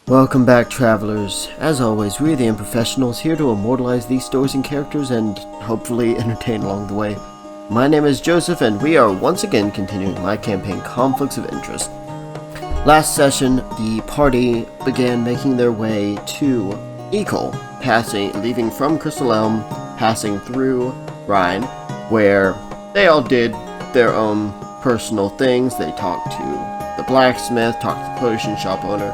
Welcome back, travelers. As always, we're the Improfessionals, here to immortalize these stories and characters and hopefully entertain along the way. My name is Joseph, and we are once again continuing my campaign Conflicts of Interest. Last session, the party began making their way to Ikol, leaving from Crystal Elm, passing through Rhine, where they all did their own personal things. They talked to the blacksmith, talked to the potion shop owner,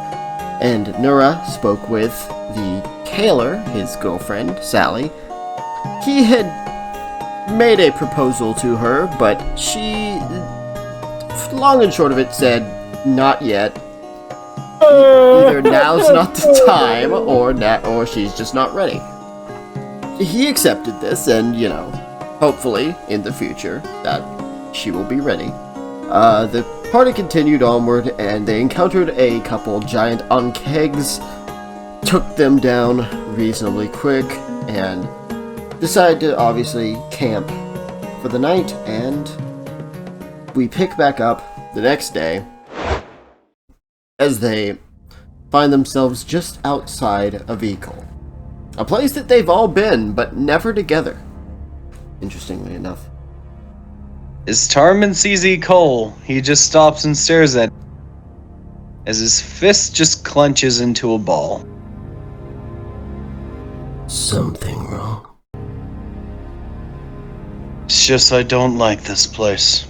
and Nura spoke with the tailor, his girlfriend, Sally. He had made a proposal to her, but she, long and short of it, said, not yet. Either now's not the time, or she's just not ready. He accepted this, and, hopefully, in the future, that she will be ready. The party continued onward, and they encountered a couple giant unkegs, took them down reasonably quick, and decided to obviously camp for the night, and we pick back up the next day as they find themselves just outside of Ikol. A place that they've all been, but never together, interestingly enough. As Taramin sees Ikol, he just stops and stares at him, as his fist just clenches into a ball. Something wrong? It's just I don't like this place.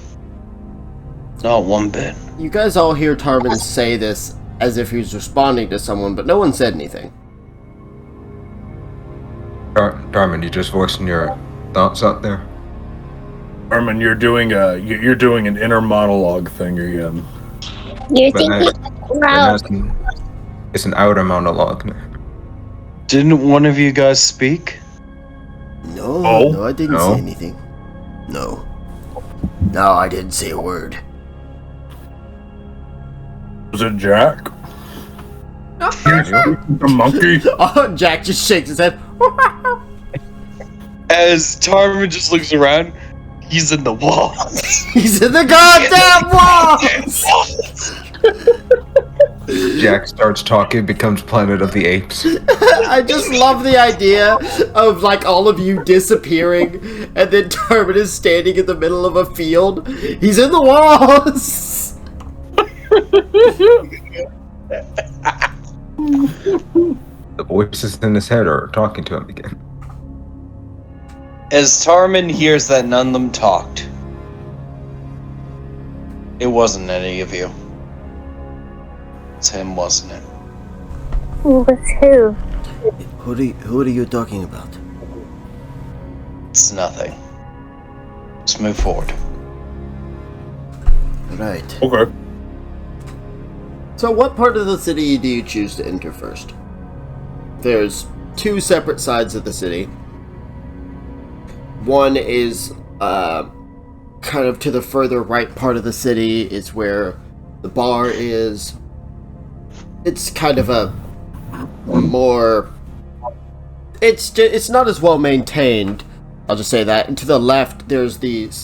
Not one bit. You guys all hear Taramin say this as if he was responding to someone, but no one said anything. Taramin, you just voicing your thoughts out there? Taramin, you're doing an inner monologue thing again. You're thinking loud. It's an outer monologue. Didn't one of you guys speak? No, I didn't say anything. No, I didn't say a word. Was it Jack? The monkey? Oh, Jack just shakes his head. As Taramin just looks around, he's in the walls. He's in the goddamn walls! Jack starts talking, becomes Planet of the Apes. I just love the idea of, all of you disappearing, and then Taramin is standing in the middle of a field. He's in the walls! The voices in his head are talking to him again. As Taramin hears that none of them talked, it wasn't any of you. It's him, wasn't it? Who was who? Who are you talking about? It's nothing. Let's move forward. Right. Okay. So what part of the city do you choose to enter first? There's two separate sides of the city. One is kind of to the further right part of the city is where the bar is. It's kind of a more... It's not as well maintained, I'll just say that. And to the left, there's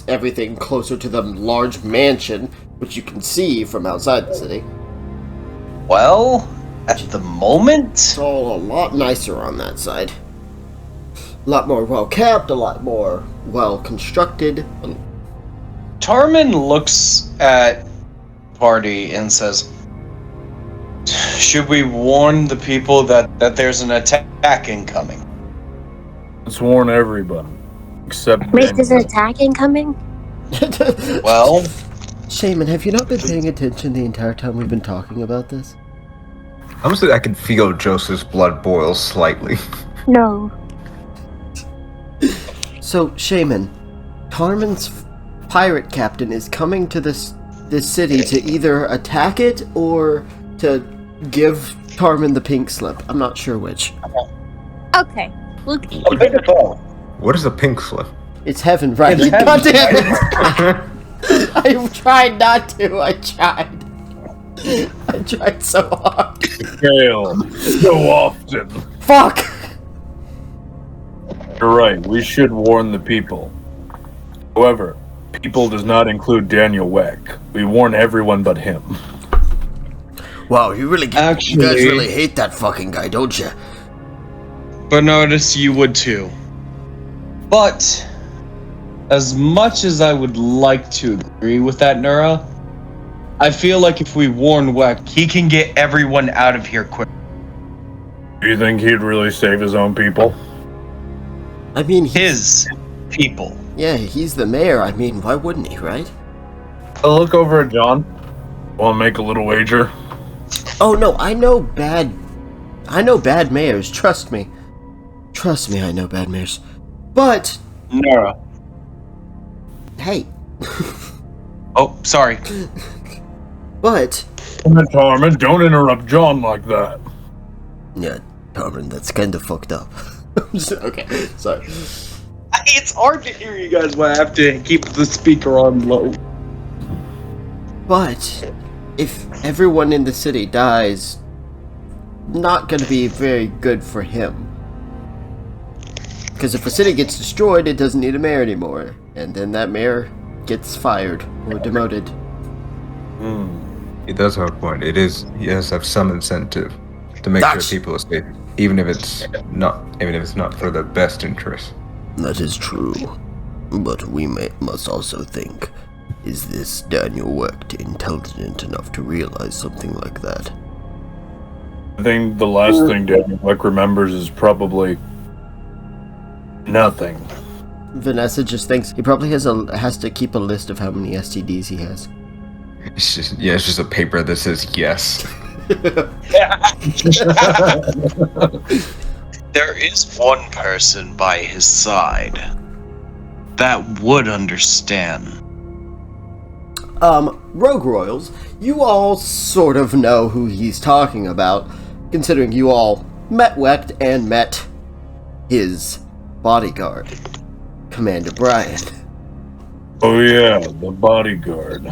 everything closer to the large mansion, which you can see from outside the city. Well, at the moment... It's all a lot nicer on that side. A lot more well-kept, a lot more well-constructed. Taramin looks at the party and says, should we warn the people that there's an attack incoming? Let's warn everybody. Except... Wait, there's an attack incoming? Well... Shaman, have you not been paying attention the entire time we've been talking about this? Honestly, I can feel Joseph's blood boil slightly. No. So, Shaman, Taramin's pirate captain is coming to this city to either attack it or to give Taramin the pink slip. I'm not sure which. Okay. Look. What is a pink slip? It's heaven, right? It's heaven. God damn it! I tried not to. I tried so hard. Fail so often. Fuck! You're right, we should warn the people. However, people does not include Daniel Weck. We warn everyone but him. Wow, you guys Actually- really hate that fucking guy, don't you? Bernardus, you would too. But, as much as I would like to agree with that, Nura, I feel like if we warn Weck, he can get everyone out of here quick. Do you think he'd really save his own people? I mean, His people. yeah, he's the mayor. I mean, why wouldn't he, right? I'll look over at John. Want to make a little wager? Oh no, I know bad mayors. Trust me, I know bad mayors. But Nura. hey, Oh, sorry. but Taramin, don't interrupt John like that. yeah, Taramin, that's kind of fucked up. Okay, sorry. It's hard to hear you guys when I have to keep the speaker on low. But if everyone in the city dies, not going to be very good for him. Because if a city gets destroyed, it doesn't need a mayor anymore, and then that mayor gets fired or demoted. He does have a point. He does have some incentive to make That's- sure people are safe, even if it's not for the best interest. That is true, but we must also think: is this Daniel Wecht intelligent enough to realize something like that? I think the last thing Daniel Weck remembers is probably nothing. Vanessa just thinks he probably has to keep a list of how many STDs he has. It's just a paper that says yes. There is one person by his side that would understand. Rogue Royals, you all sort of know who he's talking about, considering you all met Wecht and met his bodyguard, Commander Brian. Oh yeah, the bodyguard.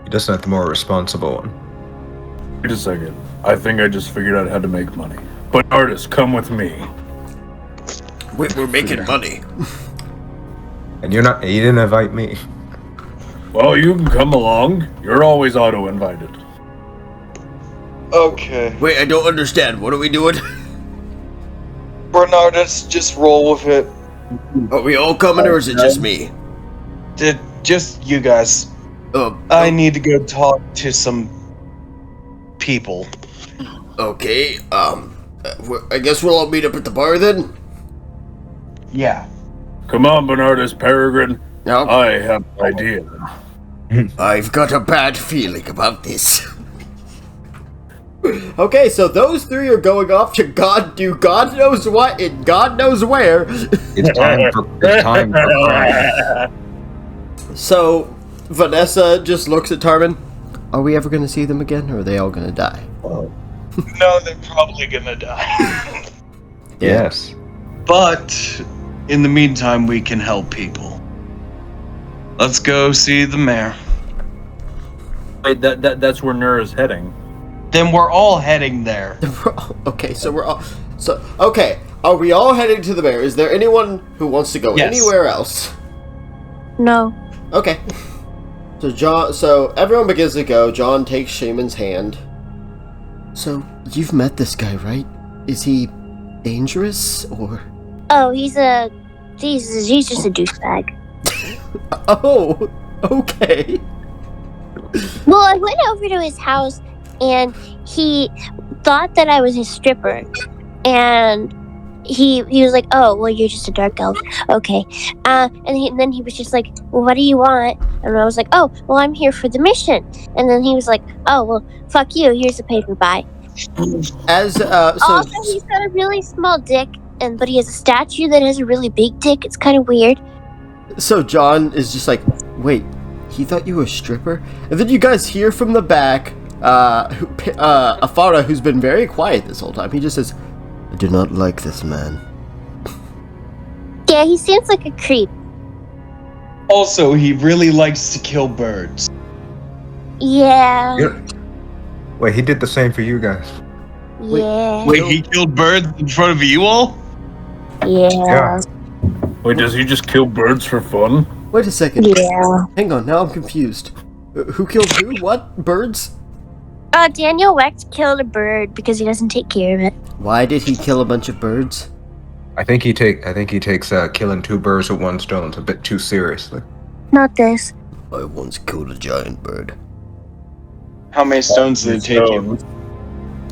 He doesn't have the more responsible one. Wait a second. I think I just figured out how to make money. But artist, come with me. We're making money. And you didn't invite me. Well, you can come along. You're always auto-invited. Okay. Wait, I don't understand. What are we doing? Bernardus, just roll with it. Are we all coming, or is it just me? Just you guys. I need to go talk to some people. Okay, I guess we'll all meet up at the bar then? Yeah. Come on, Bernardus Peregrine. No. I have an idea. I've got a bad feeling about this. Okay, so those three are going off to God knows what in God knows where. It's time for crime. So, Vanessa just looks at Tarmin. Are we ever going to see them again, or are they all going to die? No, they're probably gonna die. Yes. But in the meantime, we can help people. Let's go see the mayor. Wait, that's where Nura's heading. Then we're all heading there. Okay, so we're all... So, okay, are we all heading to the mayor? Is there anyone who wants to go Yes. anywhere else? No. Okay. So everyone begins to go. John takes Shaman's hand. So, you've met this guy, right? Is he dangerous, or... Oh, he's just a douchebag. Oh, okay. Well, I went over to his house, and he thought that I was his stripper, and he was like, "Oh, well, you're just a dark elf, okay." And then he was just like, "Well, what do you want?" And I was like, "Oh, well, I'm here for the mission." And then he was like, "Oh, well, fuck you. Here's the paper. Bye." Also, he's got a really small dick, but he has a statue that has a really big dick. It's kind of weird. So John is just like, wait, he thought you were a stripper? And then you guys hear from the back, Afara, who's been very quiet this whole time. He just says, "I do not like this man." Yeah, he seems like a creep. Also, he really likes to kill birds. Yeah. Wait, he did the same for you guys. Yeah. Wait, he killed birds in front of you all? Yeah. Wait, does he just kill birds for fun? Wait a second. Yeah. Hang on, now I'm confused. Who killed who? What? Birds? Daniel Wecht killed a bird because he doesn't take care of it. Why did he kill a bunch of birds? I think he takes killing 2 birds with 1 stone a bit too seriously. Not this. I once killed a giant bird. How many stones did it take you?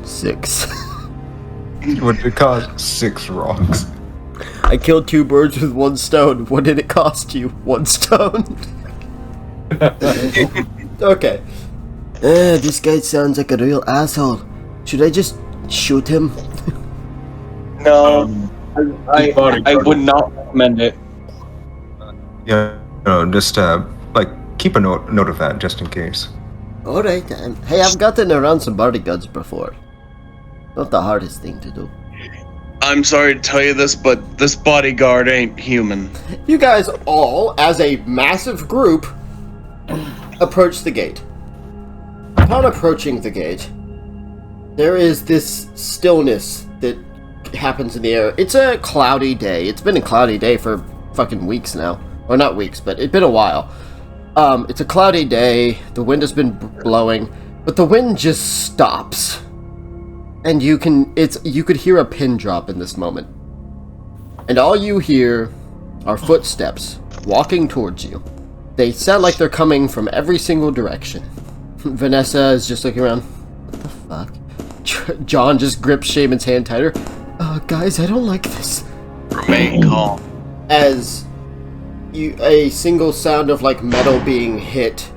6. What did it cost? 6 rocks. I killed 2 birds with 1 stone. What did it cost you? 1 stone? Okay. This guy sounds like a real asshole. Should I just shoot him? No, I would not recommend it. Yeah, just keep a note of that just in case. Alright, hey, I've gotten around some bodyguards before. Not the hardest thing to do. I'm sorry to tell you this, but this bodyguard ain't human. You guys all, as a massive group, approach the gate. Upon approaching the gate, there is this stillness that happens in the air. It's a cloudy day. It's been a cloudy day for fucking weeks now. Or not weeks, but it's been a while. It's a cloudy day. The wind has been blowing, but the wind just stops. And you could hear a pin drop in this moment. And all you hear are footsteps walking towards you. They sound like they're coming from every single direction. Vanessa is just looking around. What the fuck? John just grips Shaman's hand tighter. Guys, I don't like this. Remain calm. As a single sound of like metal being hit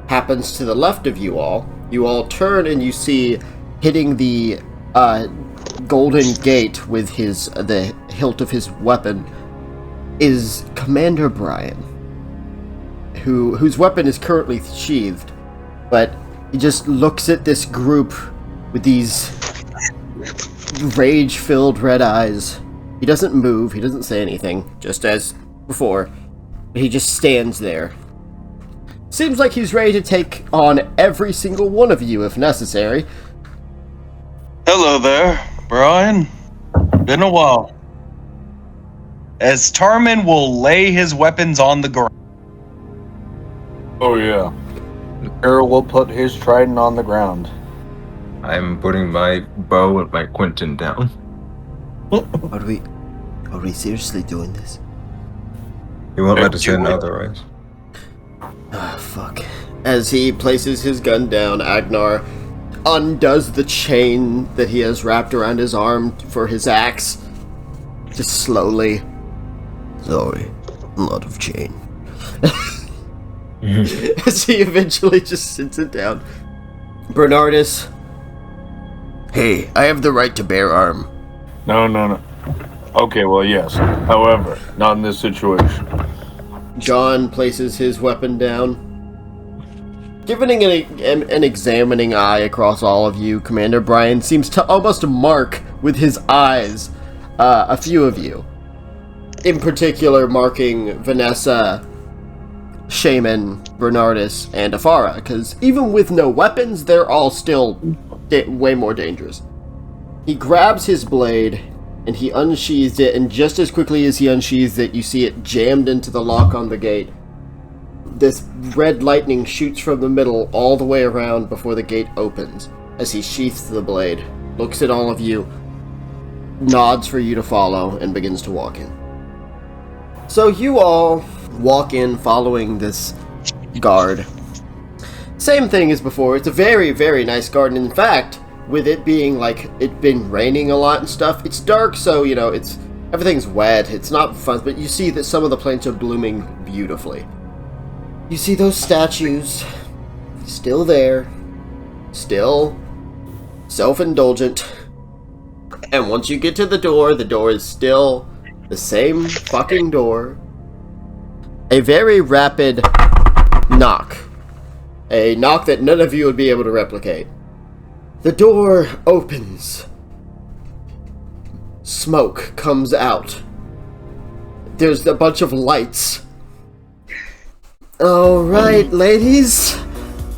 happens to the left of you all turn and you see hitting the golden gate with the hilt of his weapon is Commander Brian, whose weapon is currently sheathed, but he just looks at this group with these rage-filled red eyes. He doesn't move, he doesn't say anything, just as before. He just stands there. Seems like he's ready to take on every single one of you if necessary. Hello there, Brian. Been a while. As Taramin will lay his weapons on the ground. Oh yeah. Errol will put his trident on the ground. I'm putting my bow and my Quentin down. Are we seriously doing this? He won't let us in otherwise. Ah, fuck. As he places his gun down, Agnar undoes the chain that he has wrapped around his arm for his axe. Just slowly. Sorry, a lot of chain. As he eventually just sits it down. Bernardus. Hey, I have the right to bear arm. No. Okay, well, yes. However, not in this situation. John places his weapon down. Giving an examining eye across all of you, Commander Brian seems to almost mark with his eyes a few of you. In particular, marking Vanessa, Shaman, Bernardus, and Afara, because even with no weapons, they're all still way more dangerous. He grabs his blade, and he unsheathes it, and just as quickly as he unsheathes it, you see it jammed into the lock on the gate. This red lightning shoots from the middle all the way around before the gate opens, as he sheaths the blade, looks at all of you, nods for you to follow, and begins to walk in. So you all walk in following this guard. Same thing as before, it's a very, very nice garden. In fact, with it being like, it been raining a lot and stuff, it's dark, so, you know, everything's wet, it's not fun, but you see that some of the plants are blooming beautifully. You see those statues, still there, still self-indulgent, and once you get to the door is still the same fucking door. A very rapid knock. A knock that none of you would be able to replicate. The door opens. Smoke comes out. There's a bunch of lights. Alright, ladies.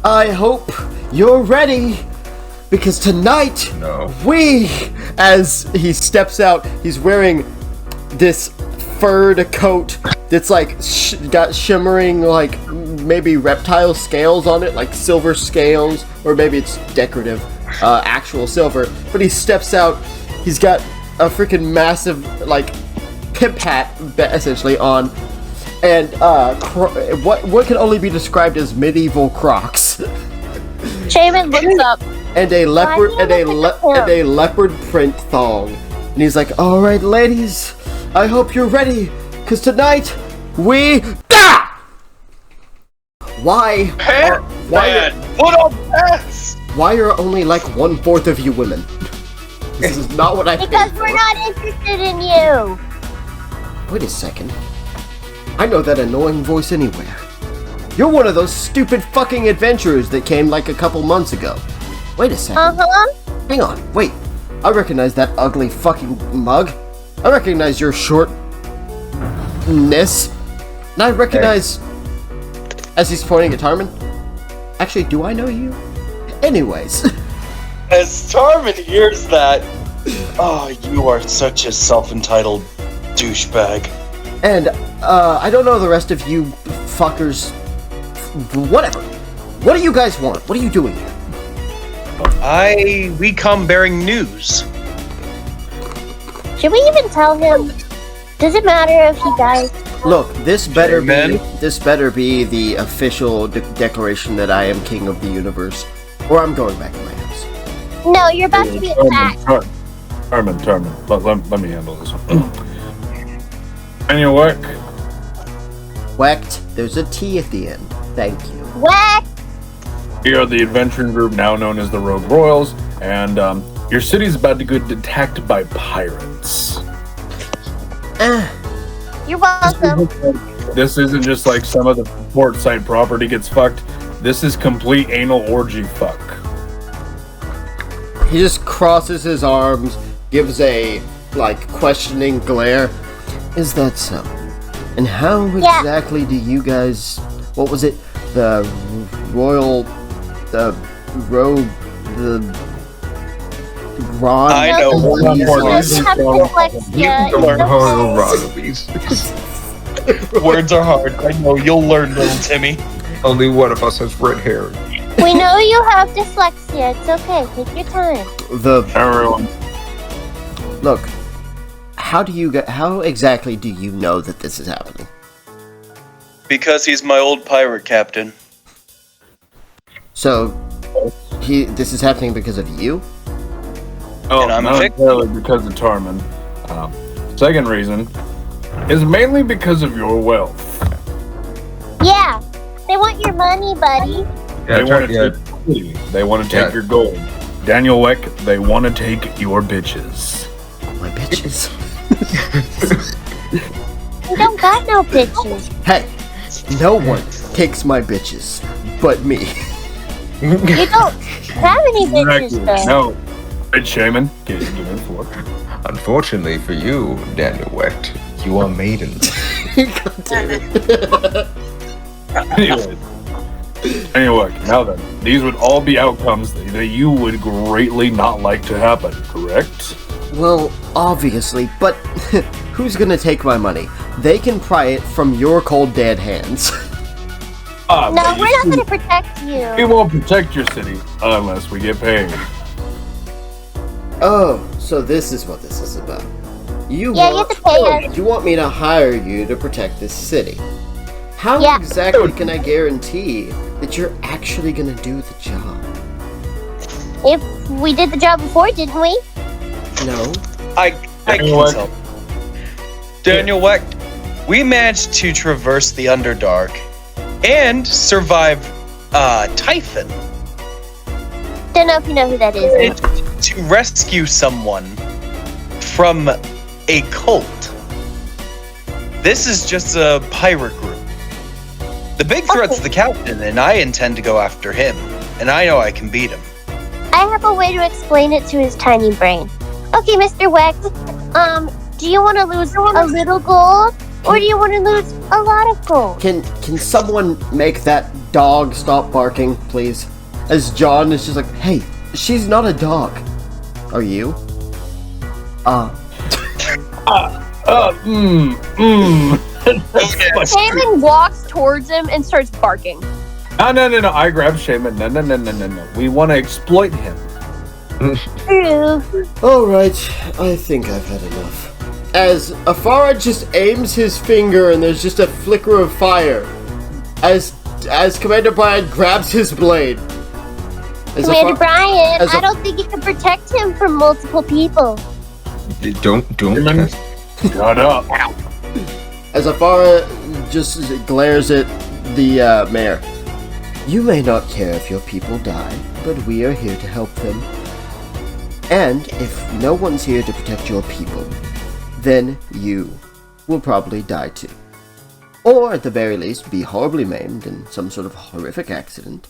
I hope you're ready. Because tonight, as he steps out, he's wearing this furred coat that's like got shimmering like maybe reptile scales on it, like silver scales, or maybe it's decorative, actual silver. But he steps out. He's got a freaking massive like pimp hat essentially on, and what can only be described as medieval Crocs. Shaman looks up. And a leopard print thong. And he's like, "All right, ladies, I hope you're ready, cause tonight we die." Why? Put on pants. Why are only like 1/4 of you women? This is not what I paid Because for. we're not interested in you. Wait a second. I know that annoying voice anywhere. You're one of those stupid fucking adventurers that came like a couple months ago. Wait a second. Hang on, wait. I recognize that ugly fucking mug. I recognize your shortness. And I recognize... As he's pointing at Taramin. Actually, do I know you? Anyways. As Taramin hears that, oh, you are such a self-entitled douchebag. And, I don't know the rest of you fuckers. Whatever. What do you guys want? What are you doing here? We come bearing news. Should we even tell him? Does it matter if he dies? Look, this better Amen. be the official declaration that I am king of the universe, or I'm going back to my house. No, you're about to be attacked. Taramin, let me handle this one. And your work? Whacked. There's a T at the end. Thank you. Whack! We are the adventuring group now known as the Rogue Royals, and your city's about to get attacked by pirates. You're welcome. This isn't just like some of the port side property gets fucked. This is complete anal orgy fuck. He just crosses his arms, gives a like questioning glare. Is that so? And how exactly do you guys? What was it? The royal, the rogue, the Ron. I know. You just have dyslexia. Words are hard. I know. You'll learn, little Timmy. Only one of us has red hair. We know you have dyslexia. It's okay. Take your time. Everyone. Look. How exactly do you know that this is happening? Because he's my old pirate captain. So, this is happening because of you? Oh, And I'm not a necessarily because of Taramin. Second reason is mainly because of your wealth. Yeah. They want your money, buddy. They want to take They want to take your gold. Daniel Weck, they want to take your bitches. My bitches. We don't got no bitches. Hey, no one takes my bitches but me. You don't have any bitches, though. No. Red Shaman, get in for. Unfortunately for you, Daniel Wecht, you are maidens. God damn it. Anyway, now then, these would all be outcomes that you would greatly not like to happen, correct? Well, obviously, but who's gonna take my money? They can pry it from your cold dead hands. No, we're not gonna protect We you. won't protect your city unless we get paid. Oh, so this is what this is about. You have to pay us. You want me to hire you to protect this city. How Yeah. exactly can I guarantee that you're actually gonna do the job? If we did the job before, didn't we? No. I Daniel can Weck. tell. Daniel Weck, we managed to traverse the Underdark and survive Typhon Don't know if you know who that is. and to rescue someone from a cult. This is just a pirate group. The big threat's the captain, and I intend to go after him. And I know I can beat him. I have a way to explain it to his tiny brain. Okay, Mr. Weck, do you want to lose a little gold, or do you want to lose a lot of gold? Can someone make that dog stop barking, please? As John is just like, hey, she's not a dog. Are you? Shaman walks towards him and starts barking. No. I grab Shaman. No. We want to exploit him. Alright, I think I've had enough. As Afara just aims his finger and there's just a flicker of fire. As Commander Brian grabs his blade. Commander Brian, I don't think you can protect him from multiple people. Don't. Shut up. As Afara just glares at the mayor. You may not care if your people die, but we are here to help them. And if no one's here to protect your people, then you will probably die too. Or at the very least, be horribly maimed in some sort of horrific accident.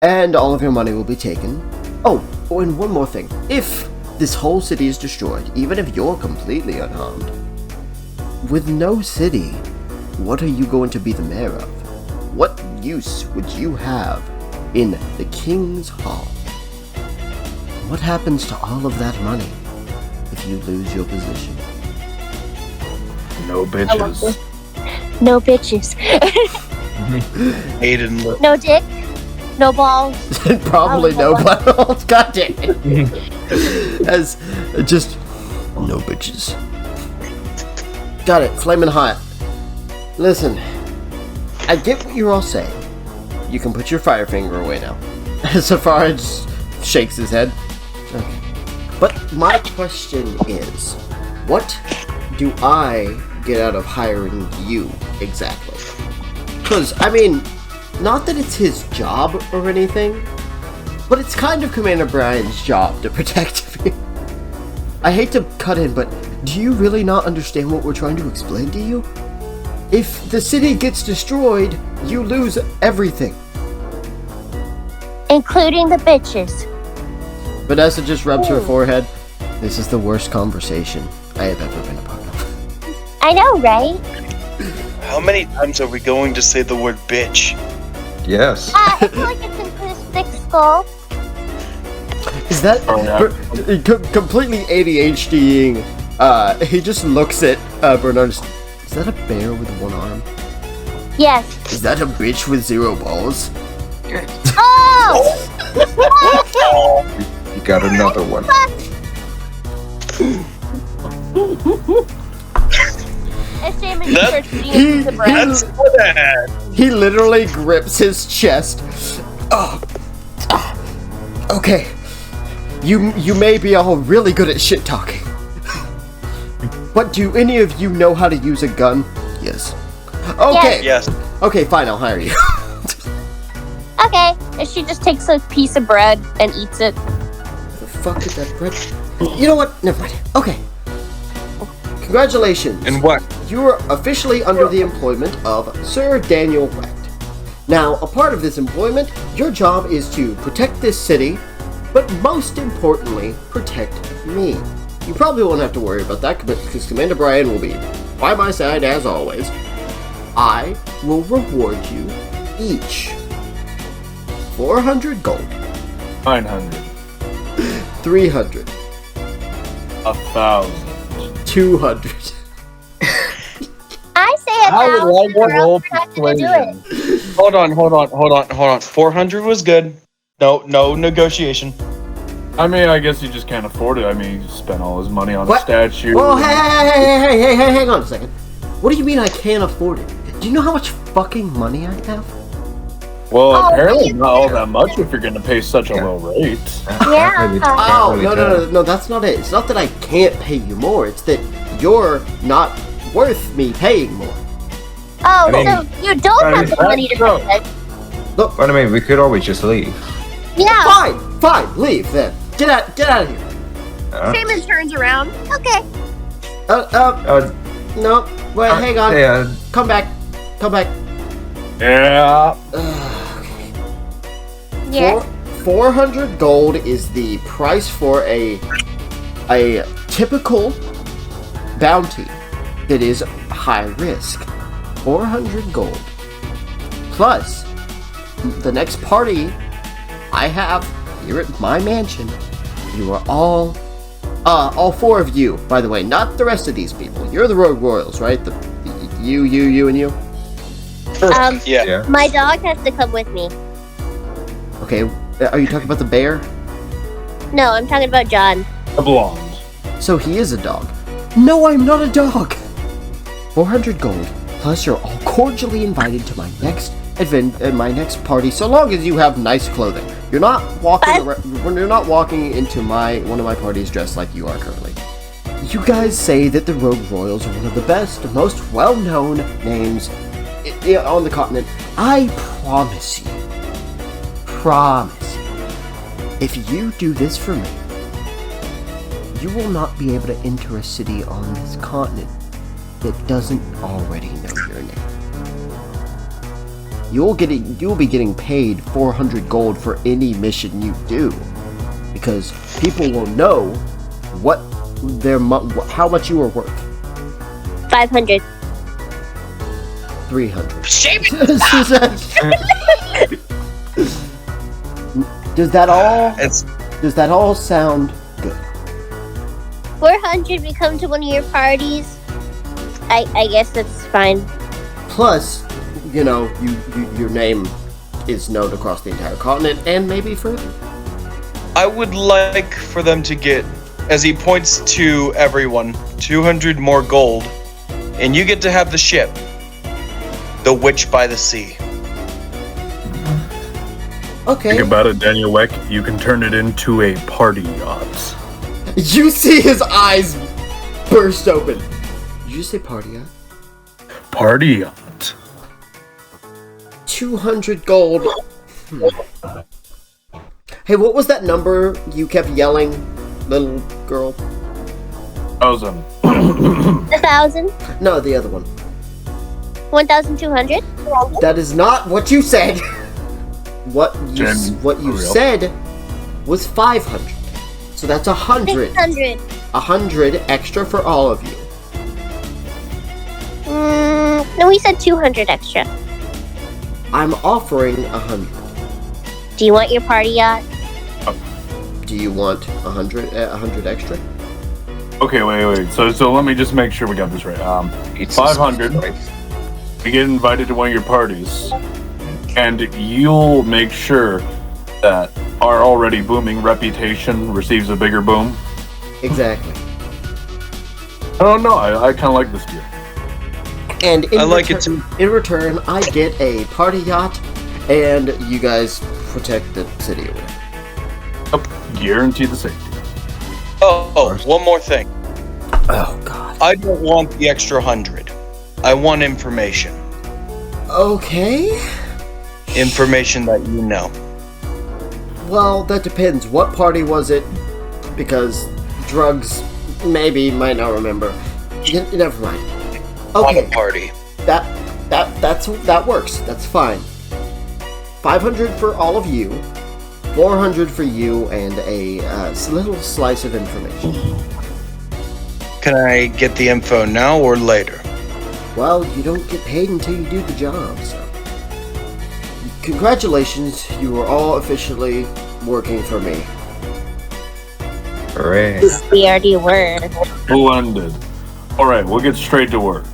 And all of your money will be taken. Oh, and one more thing. If this whole city is destroyed, even if you're completely unharmed, with no city, what are you going to be the mayor of? What use would you have in the King's Hall? What happens to all of that money if you lose your position? No bitches. No bitches. Aiden, look. No dick. No balls. Probably no buttholes. God damn it. As just no bitches. Got it. Flamin' hot. Listen, I get what you're all saying. You can put your fire finger away now. Safari just shakes his head. Okay. But my question is, what do I get out of hiring you exactly? Because, I mean, not that it's his job or anything, but it's kind of Commander Brian's job to protect me. I hate to cut in, but do you really not understand what we're trying to explain to you? If the city gets destroyed, you lose everything. Including the bitches. Vanessa just rubs her forehead. This is the worst conversation I have ever been a part of. I know, right? How many times are we going to say the word bitch? Yes. I feel like it's in his thick skull. Is that completely ADHDing? He just looks at Bernard. Is that a bear with one arm? Yes. Is that a bitch with 0 balls? Oh! You got another one. As Shaman starts eating a piece of bread. That's bad. He literally grips his chest. Okay. You may be all really good at shit talking. But do any of you know how to use a gun? Yes. Okay. Yes. Okay, fine, I'll hire you. Okay. And she just takes a piece of bread and eats it. The fuck is that bread? You know what? Never mind. Okay. Congratulations. And what? You are officially under the employment of Sir Daniel Wecht. Now, a part of this employment, your job is to protect this city, but most importantly, protect me. You probably won't have to worry about that because Commander Brian will be by my side as always. I will reward you each 400 gold, 900. 300, 1,000. 200. I say I would like to roll we're not gonna do persuasion. it. Hold on. 400 was good. No negotiation. I mean, I guess you just can't afford it. I mean, he spent all his money on a What? statue. Whoa, hey, hang on a second. What do you mean I can't afford it? Do you know how much fucking money I have? Well, Oh, apparently wait. not all that much if you're going to pay such a low rate. Yeah. Oh, no, that's not it. It's not that I can't pay you more. It's that you're not worth me paying more. Oh, I mean, so you don't have the money to no. pay it. But I mean, we could always just leave. Yeah. Fine, leave then. Get out of here. Shaman turns around. Okay. No, wait, hang on. Yeah. Come back. Yeah. Yeah. 400 gold is the price for a typical bounty that is high risk. 400 gold. Plus, the next party I have here at my mansion, you are all 4 of you, by the way, not the rest of these people. You're the Rogue Royals, right? You, and you. Yeah. Yeah. My dog has to come with me. Okay, are you talking about the bear? No, I'm talking about John. The blonde. So he is a dog. No, I'm not a dog. 400 gold. Plus, you're all cordially invited to my next my next party. So long as you have nice clothing. You're not walking. You're not walking into one of my parties dressed like you are currently. You guys say that the Rogue Royals are one of the best, most well-known names on the continent. I promise you, if you do this for me, you will not be able to enter a city on this continent that doesn't already know your name. You'll be getting paid 400 gold for any mission you do, because people will know how much you are worth. 500. 300. Shame it! Does that all sound good? 400 we come to one of your parties. I guess that's fine. Plus, your name is known across the entire continent and maybe further. I would like for them to get, as he points to everyone, 200 more gold, and you get to have the ship, the Witch by the Sea. Okay. Think about it, Daniel Weck. You can turn it into a party yacht. You see his eyes burst open. Did you say party yacht? Party yacht. 200 gold. Hey, what was that number you kept yelling, little girl? 1,000. 1,000? No, the other one. 1,200? That is not what you said. What you said was 500. So that's 100. 600. 100 extra for all of you. No, we said 200 extra. I'm offering 100. Do you want your party yacht? Do you want 100 extra? Okay, wait. So let me just make sure we got this right. 500. You get invited to one of your parties, and you'll make sure that our already booming reputation receives a bigger boom. Exactly. I don't know. I kind of like this deal. And in return, I get a party yacht, and you guys protect the city away. Guarantee the safety. Oh, one more thing. Oh, God. I don't want the extra 100. I want information. Okay. Information that you know. Well, that depends. What party was it? Because drugs, might not remember. Never mind. Okay. On a party. That works. That's fine. 500 for all of you, 400 for you, and a little slice of information. Can I get the info now or later? Well, you don't get paid until you do the job, so. Congratulations, you are all officially working for me. Hooray. We already were. Blended. Alright, we'll get straight to work.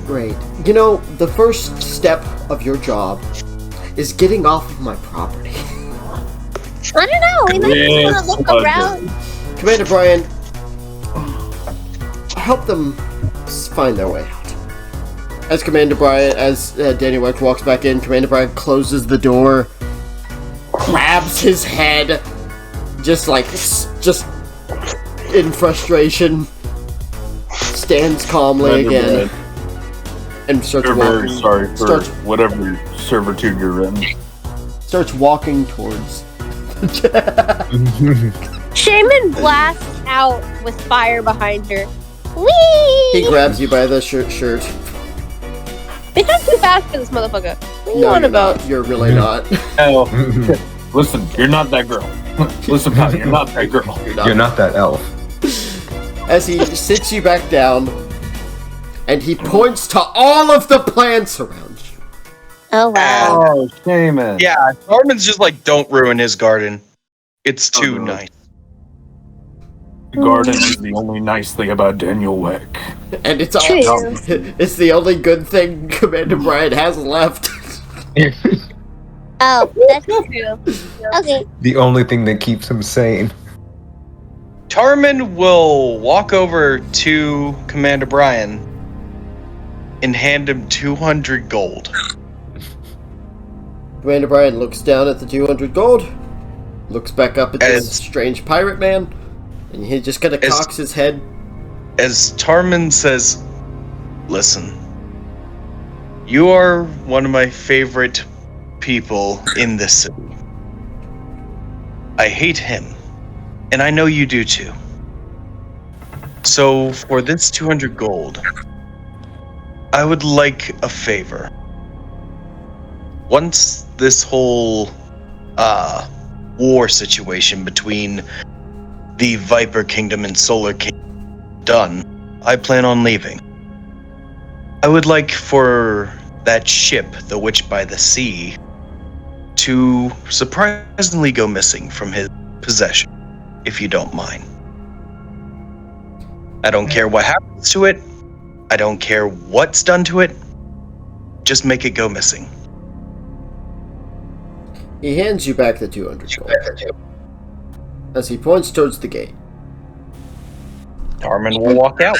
Great. The first step of your job is getting off of my property. I don't know. We might just want to look Yes, around. Commander Brian, help them find their way out. As Daniel Weck walks back in, Commander Brian closes the door, grabs his head, just in frustration, stands calmly again, and starts We're walking. very sorry for whatever servitude you're in. Starts walking towards. Shaman blasts out with fire behind her. Whee! He grabs you by the shirt. It's not too fast for this motherfucker. What are you No, on you're about? not. You're really not. Oh, listen, you're not that girl. Listen, pal, you're not that girl. You're not that elf. As he sits you back down, and he points to all of the plants around you. Oh, wow. Oh, Shaman. Yeah, Norman's just like, don't ruin his garden. It's too no. nice. The garden is the only nice thing about Daniel Weck. And it's all True. it's the only good thing Commander Brian has left. Oh, that's true. Okay. The only thing that keeps him sane. Taramin will walk over to Commander Brian and hand him 200 gold. Commander Brian looks down at the 200 gold, looks back up at this strange pirate man, and he just kind of cocks his head. As Taramin says, listen, you are one of my favorite people in this city. I hate him, and I know you do too. So for this 200 gold, I would like a favor. Once this whole war situation between the Viper Kingdom and Solar Kingdom done, I plan on leaving. I would like for that ship, the Witch by the Sea, to surprisingly go missing from his possession, if you don't mind. I don't care what happens to it. I don't care what's done to it. Just make it go missing. He hands you back the 200 gold as he points towards the gate. Taramin will walk out.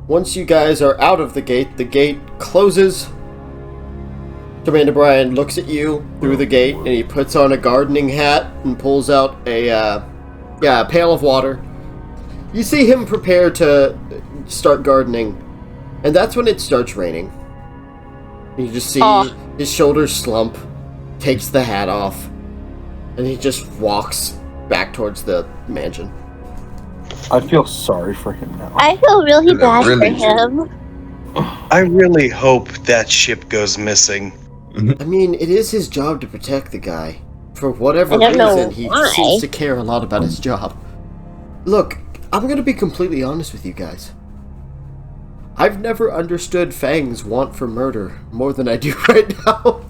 Once you guys are out of the gate closes. Commander Brian looks at you through the gate, and he puts on a gardening hat and pulls out a pail of water. You see him prepare to start gardening, and that's when it starts raining. You just see his shoulders slump, takes the hat off, and he just walks back towards the mansion. I feel sorry for him now. I feel really bad really for him. I really hope that ship goes missing. I mean, it is his job to protect the guy. For whatever I don't know reason, he why. seems to care a lot about his job. Look, I'm gonna be completely honest with you guys. I've never understood Fang's want for murder more than I do right now.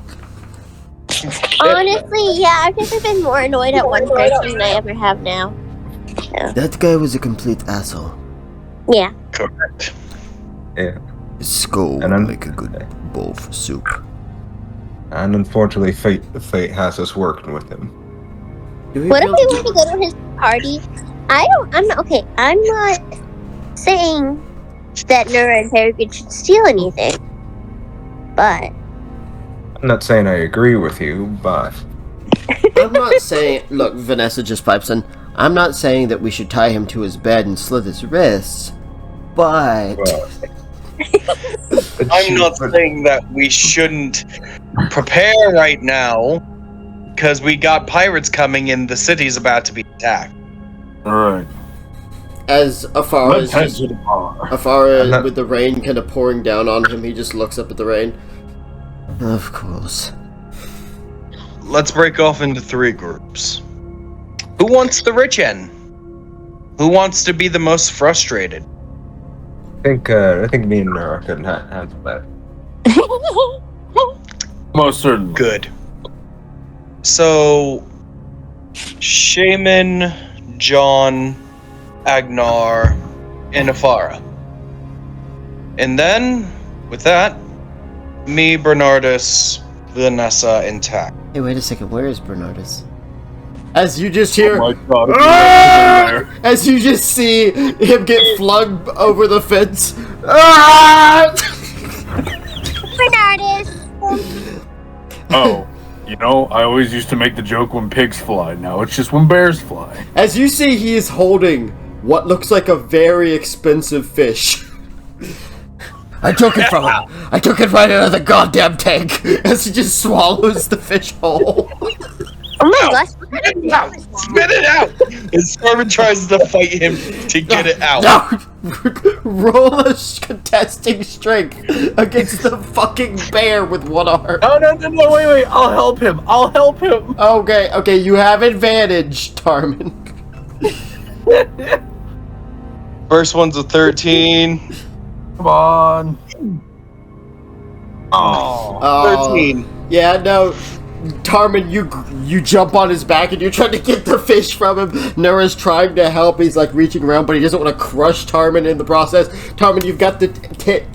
Honestly, yeah, I've never been more annoyed at one person than I ever have now. That guy was a complete asshole. Yeah. Correct. Yeah. His skull And I'm- would make a good bowl for soup. And unfortunately, fate has us working with him. What if we want to go to his party? I'm not saying that Nura and Peregrine should steal anything. But I'm not saying I agree with you, but I'm not saying... Look, Vanessa just pipes in. I'm not saying that we should tie him to his bed and slit his wrists, but... well, I'm not saying that we shouldn't prepare right now, because we got pirates coming and the city's about to be attacked. Alright. As Afara Let's is head just... to the bar. Afara, with the rain kind of pouring down on him, he just looks up at the rain. Of course. Let's break off into 3 groups. Who wants the rich end? Who wants to be the most frustrated? I think me and Nora can handle that. Most certainly. Good. So, Shaman, John, Agnar, and Afara. And then, with that, me, Bernardus, Vanessa, and Tak. Hey, wait a second, where is Bernardus? As you just hear... Oh my god, "Ah!" As you just see him get flung over the fence. Ah! Bernardus. Oh, you know, I always used to make the joke when pigs fly. Now it's just when bears fly. As you see, he is holding what looks like a very expensive fish. I took it from him. I took it right out of the goddamn tank. As he just swallows the fish whole. Oh my gosh. Spit it out! Spit it out! And Stormin tries to fight him to get it out. No! Roll a contesting strength against the fucking bear with one arm. No, wait, I'll help him. Okay, you have advantage, Taramin. First one's a 13. Come on. Oh. 13. Yeah, no. Taramin, you jump on his back and you're trying to get the fish from him. Nura's trying to help. He's like reaching around, but he doesn't want to crush Taramin in the process. Taramin, you've got the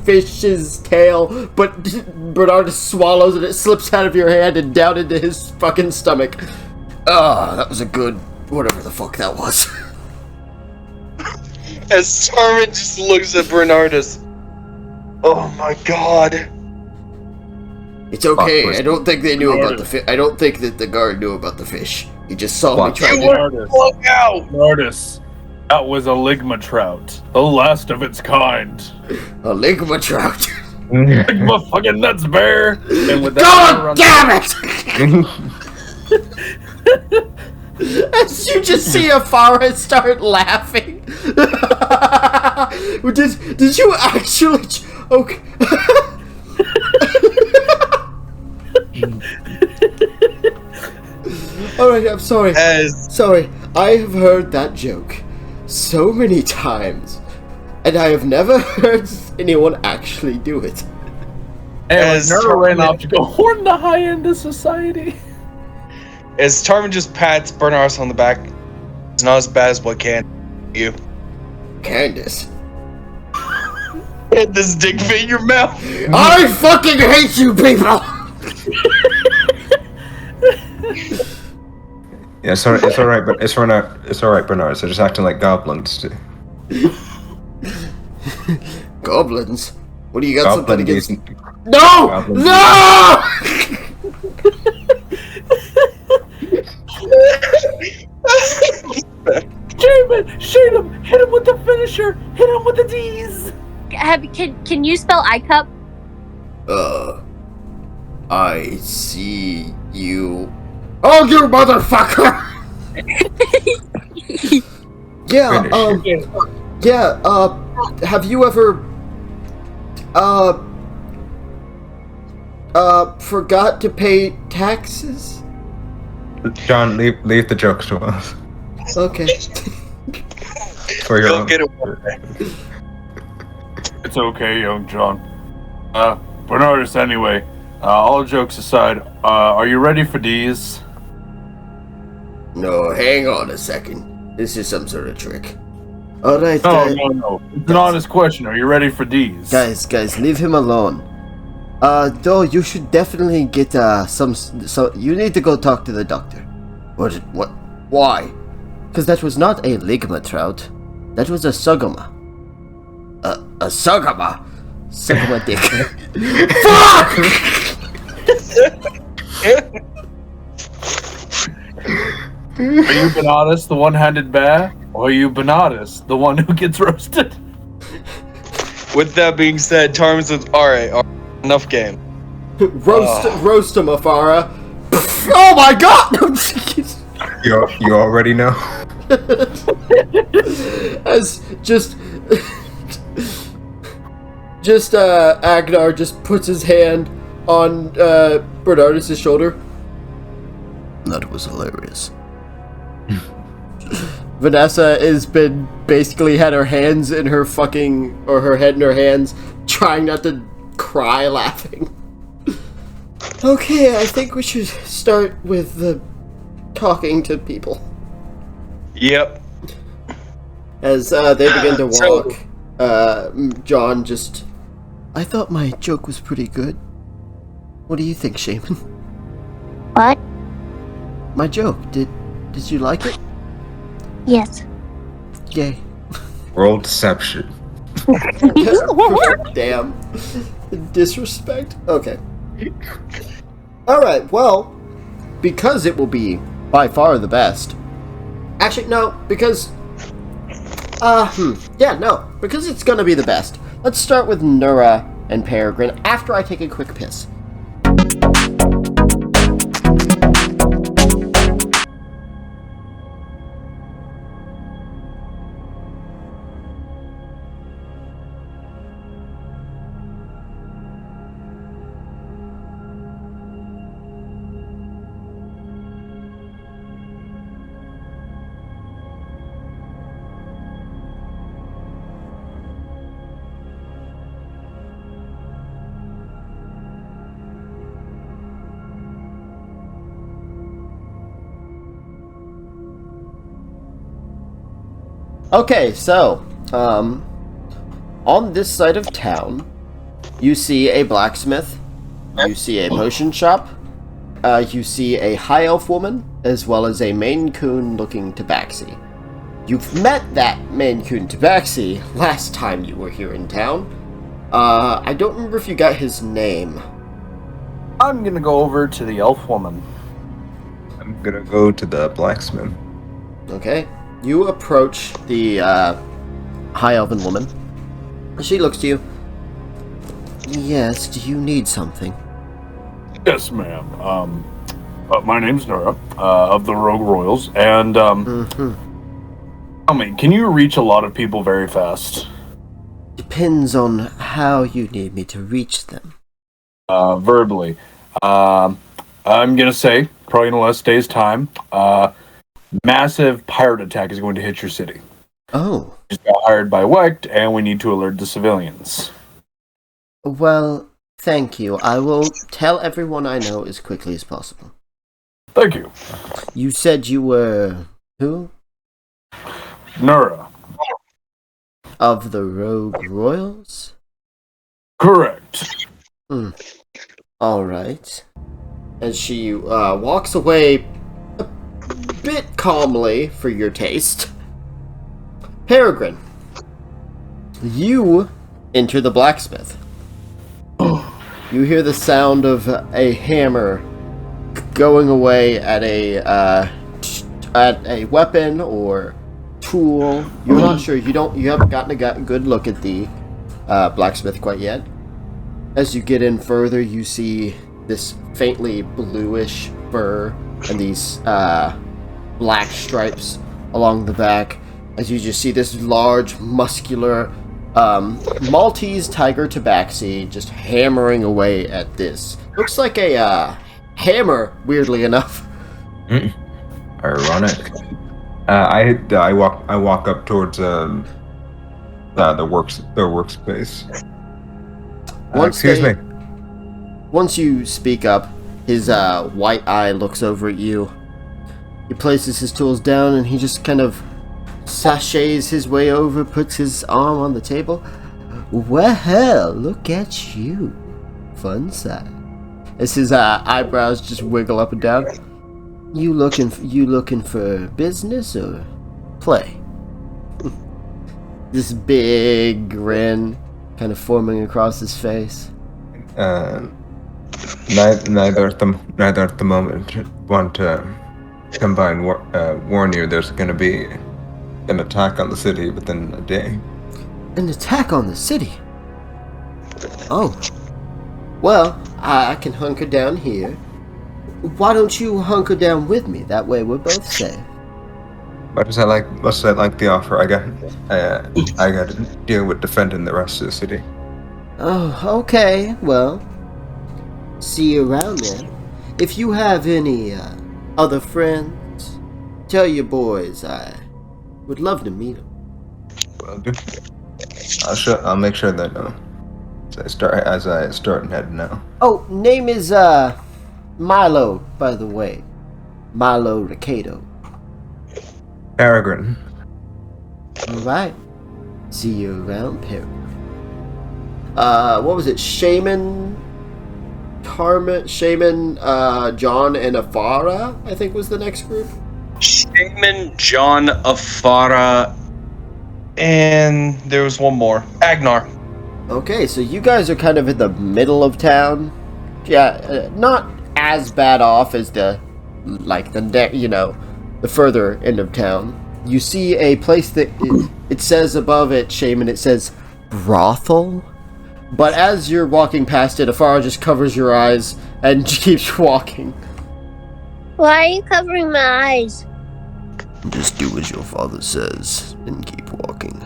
fish's tail, but Bernardus swallows and it slips out of your hand and down into his fucking stomach. That was a good whatever the fuck that was. As Taramin just looks at Bernardus. Oh my god. It's okay. I don't think they knew about the fish. I don't think that the guard knew about the fish. He just saw me trying to... Look out! Bernardus, that was a ligma trout. The last of its kind. A ligma trout. Ligma fucking nuts, bear! And with God damn it! As you just see Afara start laughing. did you actually... Okay. Alright, I'm sorry. Sorry, I have heard that joke so many times, and I have never heard anyone actually do it. And Nura ran off to go horn the high end of society. As Taramin just pats Bernardus on the back, it's not as bad as what can you. Candace. Get this dick fit in your mouth. I fucking hate you people! Yeah, it's alright, but it's alright, Bernard. They're just acting like goblins. Goblins? What do you got something against? No! Goblins. No! Jamin, shoot him! Hit him with the finisher! Hit him with the D's! Can you spell iCup? I see you. Oh, you motherfucker! Have you ever, forgot to pay taxes? John, leave the jokes to us. Okay. For your Go own. get it. It's okay, young John. Bernardus, anyway, all jokes aside, are you ready for these? No, hang on a second. This is some sort of trick. Alright, No. It's an honest question. Are you ready for these? Guys, leave him alone. Though you should definitely get some. You need to go talk to the doctor. What? Why? Because that was not a ligma trout. That was a sugama. A sugama. Sugama dick. Fuck! Are you Bernardus, the one-handed bear? Or are you Bernardus, the one who gets roasted? With that being said, Taramin says, alright, enough game. Roast him, Afara. Oh my god! You already know. As Agnar just puts his hand on Bernardus' shoulder. That was hilarious. Vanessa has been basically had her hands in her fucking, or her head in her hands, trying not to cry laughing. Okay, I think we should start with the talking to people. Yep. As they begin to walk, John just... I thought my joke was pretty good. What do you think, Shaman? What? My joke, did you like it? Yes. Yay. Roll deception. Damn. Disrespect. Okay. Alright, well, because it will be by far the best. Actually, no, because... because it's gonna be the best. Let's start with Nura and Peregrine after I take a quick piss. Okay, so, on this side of town, you see a blacksmith, you see a potion shop, you see a high elf woman, as well as a Maine Coon looking tabaxi. You've met that Maine Coon tabaxi last time you were here in town. I don't remember if you got his name. I'm gonna go over to the elf woman. I'm gonna go to the blacksmith. Okay. You approach the high elven woman. She looks to you. Yes, do you need something? Yes, ma'am. My name's Nora, of the Rogue Royals, and tell me, can you reach a lot of people very fast? Depends on how you need me to reach them. Verbally. I'm gonna say, probably in less days' time, massive pirate attack is going to hit your city. Oh. Just got hired by Wecht, and we need to alert the civilians. Well, thank you. I will tell everyone I know as quickly as possible. Thank you. You said you were... who? Nura. Of the Rogue Royals? Correct. Alright. And she walks away a bit calmly for your taste. Peregrine, you enter the blacksmith. You hear the sound of a hammer going away at a weapon or tool. You're not sure. You haven't gotten a good look at the blacksmith quite yet. As you get in further, you see this faintly bluish fur and these black stripes along the back. As you just see this large, muscular Maltese tiger tabaxi just hammering away at this. Looks like a hammer, weirdly enough. Ironic. I walk up towards the workspace. Excuse me. Once you speak up, his white eye looks over at you. He places his tools down and he just kind of sachets his way over, puts his arm on the table. Well, look at you. Fun side. As his eyebrows just wiggle up and down. You looking for business or play? This big grin kind of forming across his face. Neither at the moment. Want to come by and warn you. There's going to be an attack on the city within a day. An attack on the city? Oh. Well, I can hunker down here. Why don't you hunker down with me? That way we're both safe. Much as I like the offer, I got to deal with defending the rest of the city. Oh, okay. Well, see you around then. If you have any other friends, tell your boys I would love to meet them. Well, do. I'll make sure they know. As I start and head now. Oh, name is Milo, by the way. Milo Ricardo. Peregrine. Alright. See you around, Peregrine. What was it? Shaman, John, and Afara, I think was the next group. Shaman, John, Afara, and there was one more. Agnar. Okay, so you guys are kind of in the middle of town. Yeah, not as bad off as the further end of town. You see a place that it says above it, Shaman, it says brothel. But as you're walking past it, Afara just covers your eyes and keeps walking. Why are you covering my eyes? Just do as your father says and keep walking.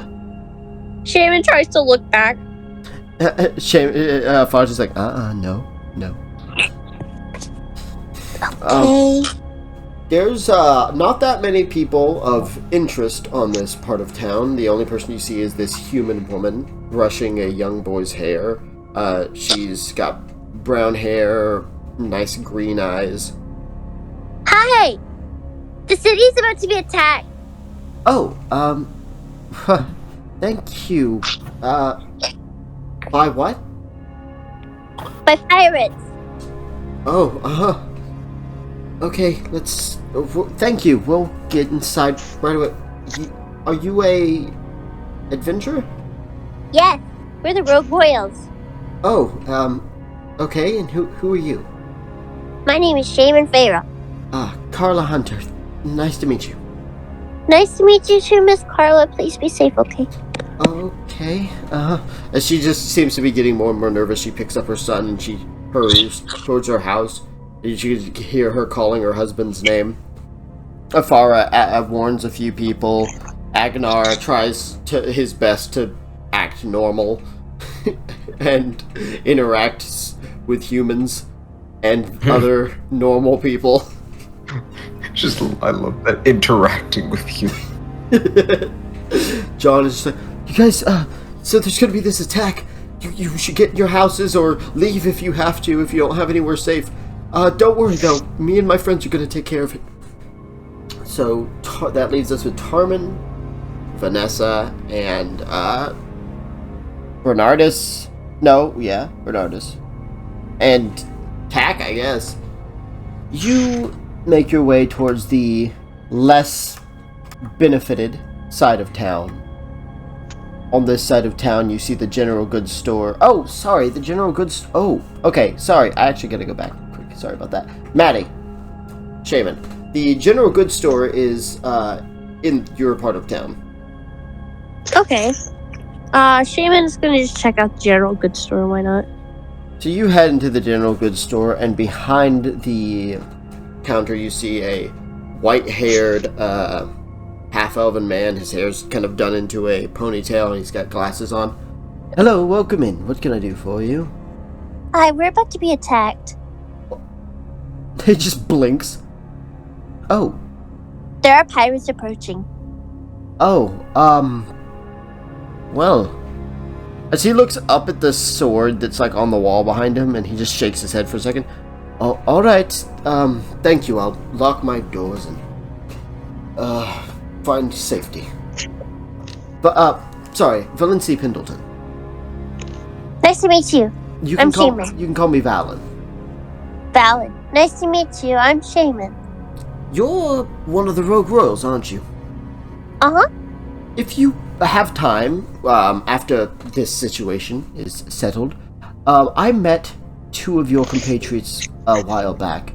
Shaman tries to look back. Afara's just like, no. Okay. There's not that many people of interest on this part of town. The only person you see is this human woman brushing a young boy's hair. She's got brown hair, nice green eyes. Hi! The city's about to be attacked. Oh, Huh. Thank you. By what? By pirates. Oh, okay, let's... thank you. We'll get inside right away. Are you a... adventurer? Yes, we're the Rogue Royals. Oh, okay, and who are you? My name is Shaman Pharaoh. Carla Hunter. Nice to meet you. Nice to meet you too, Miss Carla. Please be safe, okay? Okay, As she just seems to be getting more and more nervous, she picks up her son and she hurries towards her house. You can hear her calling her husband's name. Afara warns a few people. Agnar tries his best to act normal and interact with humans and other normal people. I love that, interacting with you. John is just like, you guys, so there's gonna be this attack. You should get in your houses or leave if you have to, if you don't have anywhere safe. Don't worry though, me and my friends are gonna take care of it. So, that leaves us with Taramin, Vanessa, and, Bernardus. Bernardus. And Tack, I guess. You make your way towards the less benefited side of town. On this side of town, you see the general goods store. Oh, sorry, the general goods... Oh, okay, sorry. I actually gotta go back quick. Sorry about that. Maddie. Shaman. The general goods store is, in your part of town. Okay. Shaman's gonna just check out the general goods store, why not? So you head into the general goods store, and behind the counter you see a white-haired, half-elven man. His hair's kind of done into a ponytail, and he's got glasses on. Hello, welcome in. What can I do for you? Hi, we're about to be attacked. He just blinks. Oh. There are pirates approaching. Oh, well. As he looks up at the sword that's like on the wall behind him, and he just shakes his head for a second. Oh, alright. Thank you. I'll lock my doors and, find safety. But, sorry, Valency Pendleton. Nice to meet you. I'm Shaman. You can call me Valen. Valen. Nice to meet you. I'm Shaman. You're one of the Rogue Royals, aren't you? Uh-huh. If you have time, after this situation is settled, I met two of your compatriots a while back.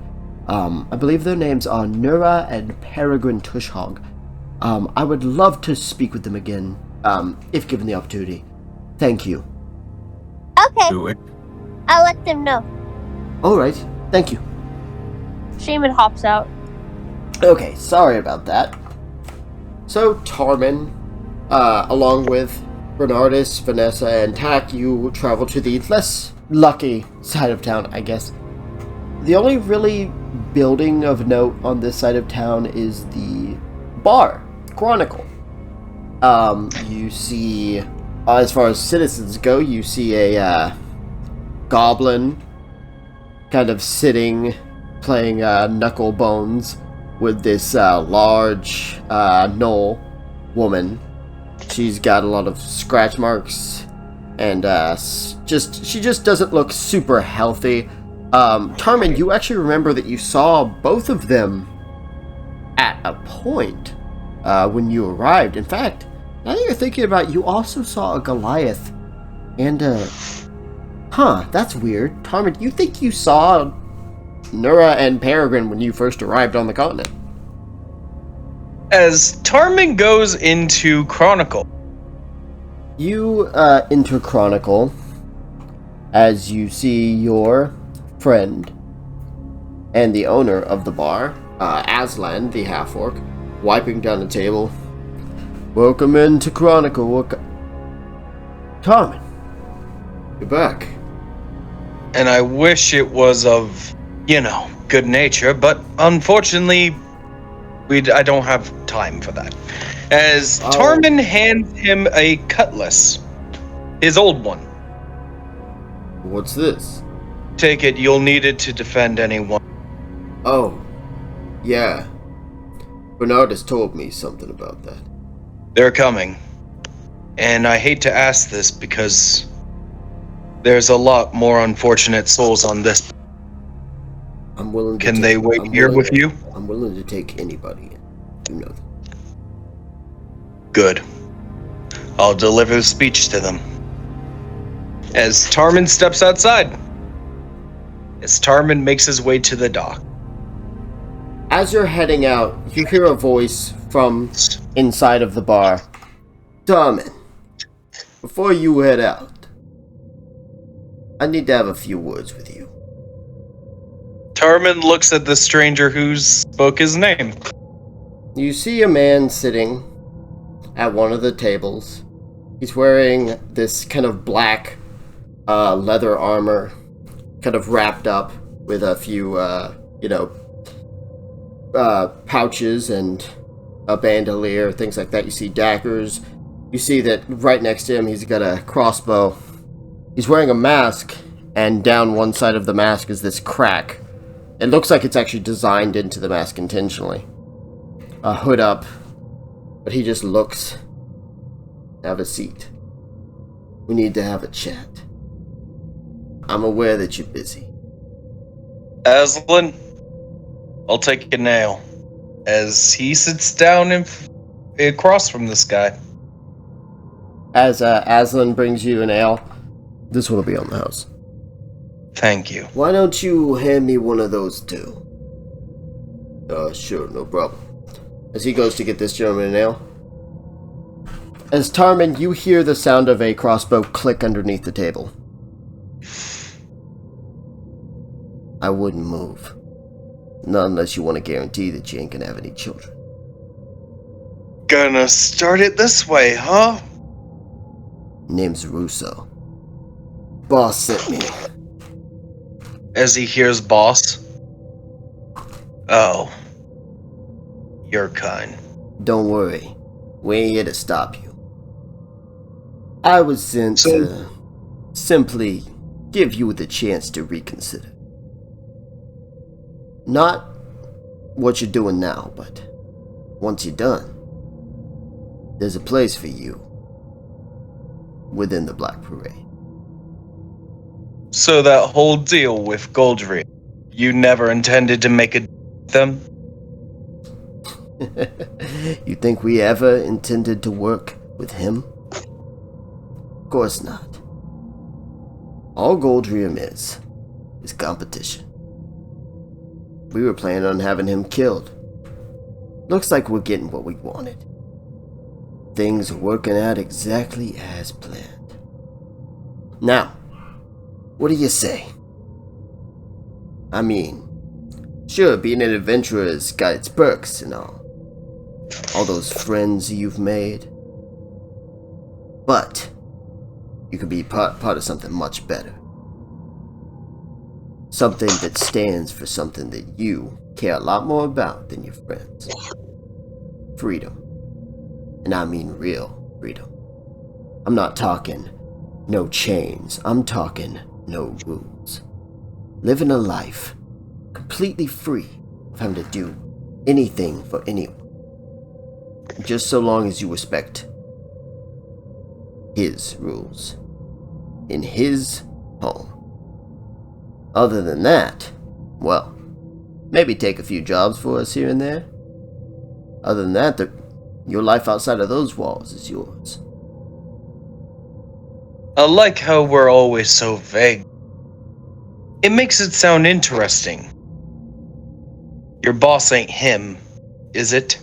I believe their names are Nura and Peregrine Tushhog. I would love to speak with them again, if given the opportunity. Thank you. Okay. Do it. I'll let them know. Alright, thank you. Shaman hops out. Okay, sorry about that. So, Taramin, along with Bernardus, Vanessa, and Tack, you travel to the less lucky side of town, I guess. The only really building of note on this side of town is the bar, Chronicle. You see, as far as citizens go, you see a goblin kind of sitting, playing knuckle bones with this large gnoll woman. She's got a lot of scratch marks, and she just doesn't look super healthy. Taramin, you actually remember that you saw both of them at a point when you arrived. In fact, now that you're thinking about it, you also saw a Goliath and that's weird. Taramin, do you think you saw Nura and Peregrine when you first arrived on the continent? As Taramin goes into Chronicle. You enter Chronicle as you see your friend and the owner of the bar, Aslan, the half-orc, wiping down the table. Welcome into Chronicle. Taramin, you're back. And I wish it was of, good nature, but unfortunately, I don't have time for that. As Taramin hands him a cutlass, his old one. What's this? Take it, you'll need it to defend anyone. Oh, yeah. Bernard has told me something about that. They're coming. And I hate to ask this because there's a lot more unfortunate souls on this. I'm willing to Can take, they wait I'm here willing- with you? I'm willing to take anybody in. You know that. Good. I'll deliver the speech to them. As Taramin steps outside. As Taramin makes his way to the dock. As you're heading out, you hear a voice from inside of the bar. Taramin, before you head out, I need to have a few words with you. Taramin looks at the stranger who spoke his name. You see a man sitting at one of the tables. He's wearing this kind of black leather armor, kind of wrapped up with a few, pouches and a bandolier, things like that. You see daggers. You see that right next to him, he's got a crossbow. He's wearing a mask, and down one side of the mask is this crack. It looks like it's actually designed into the mask intentionally. A hood up, but he just looks. Have a seat. We need to have a chat. I'm aware that you're busy. Aslan, I'll take a nail. As he sits down across from this guy. As Aslan brings you an ale, this one will be on the house. Thank you. Why don't you hand me one of those too? Sure, no problem. As he goes to get this gentleman an ale. As Taramin, you hear the sound of a crossbow click underneath the table. I wouldn't move. Not unless you want to guarantee that you ain't gonna have any children. Gonna start it this way, huh? Name's Russo. Boss sent me. As he hears boss. Oh. Your kind. Don't worry. We ain't here to stop you. I was sent to simply give you the chance to reconsider. Not what you're doing now, but once you're done, there's a place for you within the Black Parade. So that whole deal with Goldry, you never intended to make a deal with them? You think we ever intended to work with him? Of course not. All Goldrium is competition. We were planning on having him killed. Looks like we're getting what we wanted. Things are working out exactly as planned. Now, what do you say? I mean, sure, being an adventurer has got its perks and all. All those friends you've made. But you could be part of something much better. Something that stands for something that you care a lot more about than your friends. Freedom. And I mean real freedom. I'm not talking no chains. I'm talking no rules. Living a life completely free of having to do anything for anyone. Just so long as you respect his rules. In his home. Other than that, well, maybe take a few jobs for us here and there. Other than that, your life outside of those walls is yours. I like how we're always so vague. It makes it sound interesting. Your boss ain't him, is it?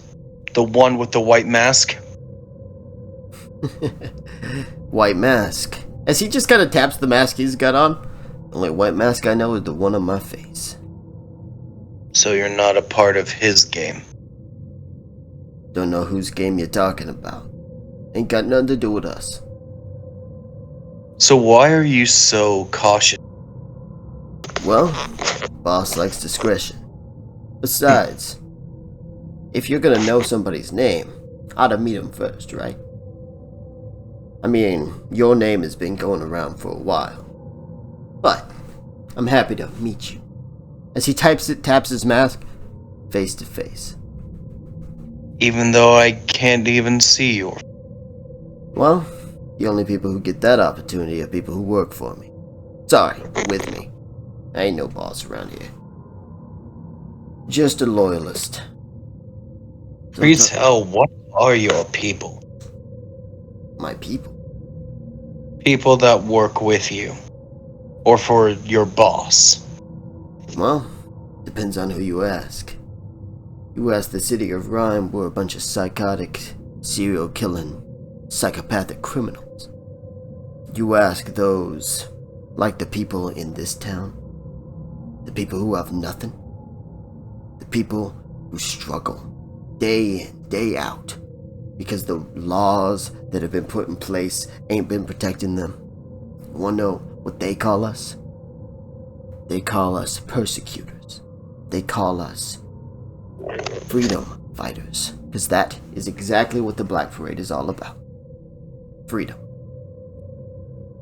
The one with the white mask? White mask. As he just kind of taps the mask he's got on. The only white mask I know is the one on my face. So you're not a part of his game. Don't know whose game you're talking about. Ain't got nothing to do with us. So why are you so cautious? Well, boss likes discretion. Besides, if you're gonna know somebody's name, ought to meet him first, right? I mean, your name has been going around for a while. But I'm happy to meet you. As he taps his mask, face to face. Even though I can't even see you. Well, The only people who get that opportunity are people who work for me. Sorry, with me. I ain't no boss around here. Just a loyalist. Please tell, what are your people? My people. People that work with you. Or for your boss. Well, depends on who you ask. You ask the city of Rhyme, we're a bunch of psychotic, serial-killing, psychopathic criminals. You ask those, like the people in this town, the people who have nothing, the people who struggle day in, day out, because the laws that have been put in place ain't been protecting them. You wanna know what they call us? They call us persecutors. They call us freedom fighters, because that is exactly what the Black Parade is all about. Freedom.